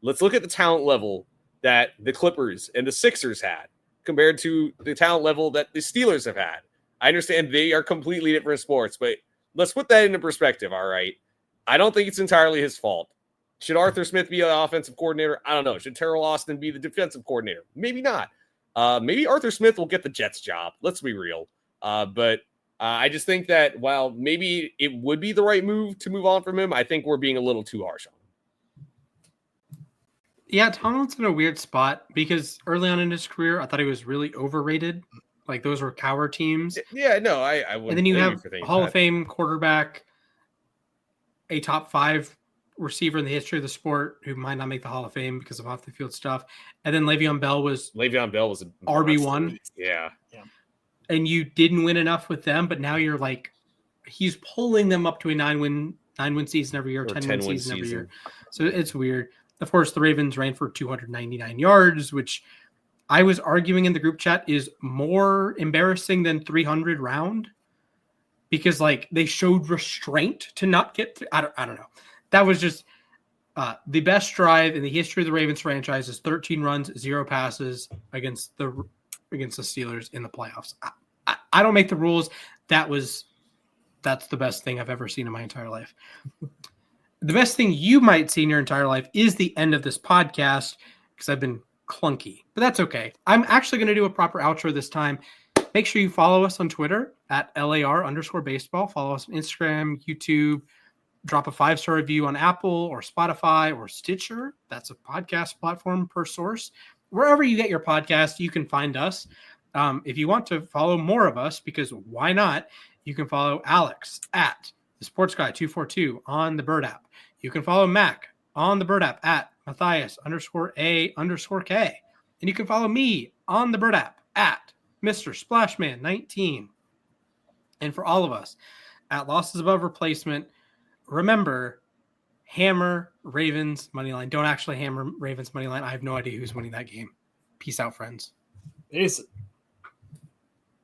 D: let's look at the talent level that the Clippers and the Sixers had compared to the talent level that the Steelers have had. I understand they are completely different sports, but let's put that into perspective. All right. I don't think it's entirely his fault. Should Arthur Smith be an offensive coordinator? I don't know. Should Terrell Austin be the defensive coordinator? Maybe not. Maybe Arthur Smith will get the Jets job. Let's be real. But I just think that while maybe it would be the right move to move on from him, I think we're being a little too harsh on him.
C: Yeah, Tomlin's in a weird spot because early on in his career, I thought he was really overrated. Like those were coward teams.
D: Yeah, no, I wouldn't.
C: And then you have Hall of Fame quarterback, a top 5 receiver in the history of the sport who might not make the Hall of Fame because of off the field stuff. And then Le'Veon Bell was RB1.
D: Yeah.
C: And you didn't win enough with them, but now you're like, he's pulling them up to a 9-win season every year, 10-win season every year. So it's weird. Of course, the Ravens ran for 299 yards, which I was arguing in the group chat is more embarrassing than 300 round, because like they showed restraint to not get I don't know. That was just the best drive in the history of the Ravens franchise is 13 runs, 0 passes against the Steelers in the playoffs. I don't make the rules. That's the best thing I've ever seen in my entire life. The best thing you might see in your entire life is the end of this podcast, because I've been clunky, but that's okay. I'm actually going to do a proper outro this time. Make sure you follow us on Twitter at LAR_baseball. Follow us on Instagram, YouTube. Drop a 5-star review on Apple or Spotify or Stitcher. That's a podcast platform per source. Wherever you get your podcast, you can find us. If you want to follow more of us, because why not, you can follow Alex at the Sports Guy 242 on the Bird app. You can follow Mac on the Bird app at Mathias_A_K. And you can follow me on the Bird app at Mr. Splashman 19. And for all of us at Losses Above Replacement, remember, hammer Ravens moneyline. Don't actually hammer Ravens moneyline. I have no idea who's winning that game. Peace out, friends.
B: Peace.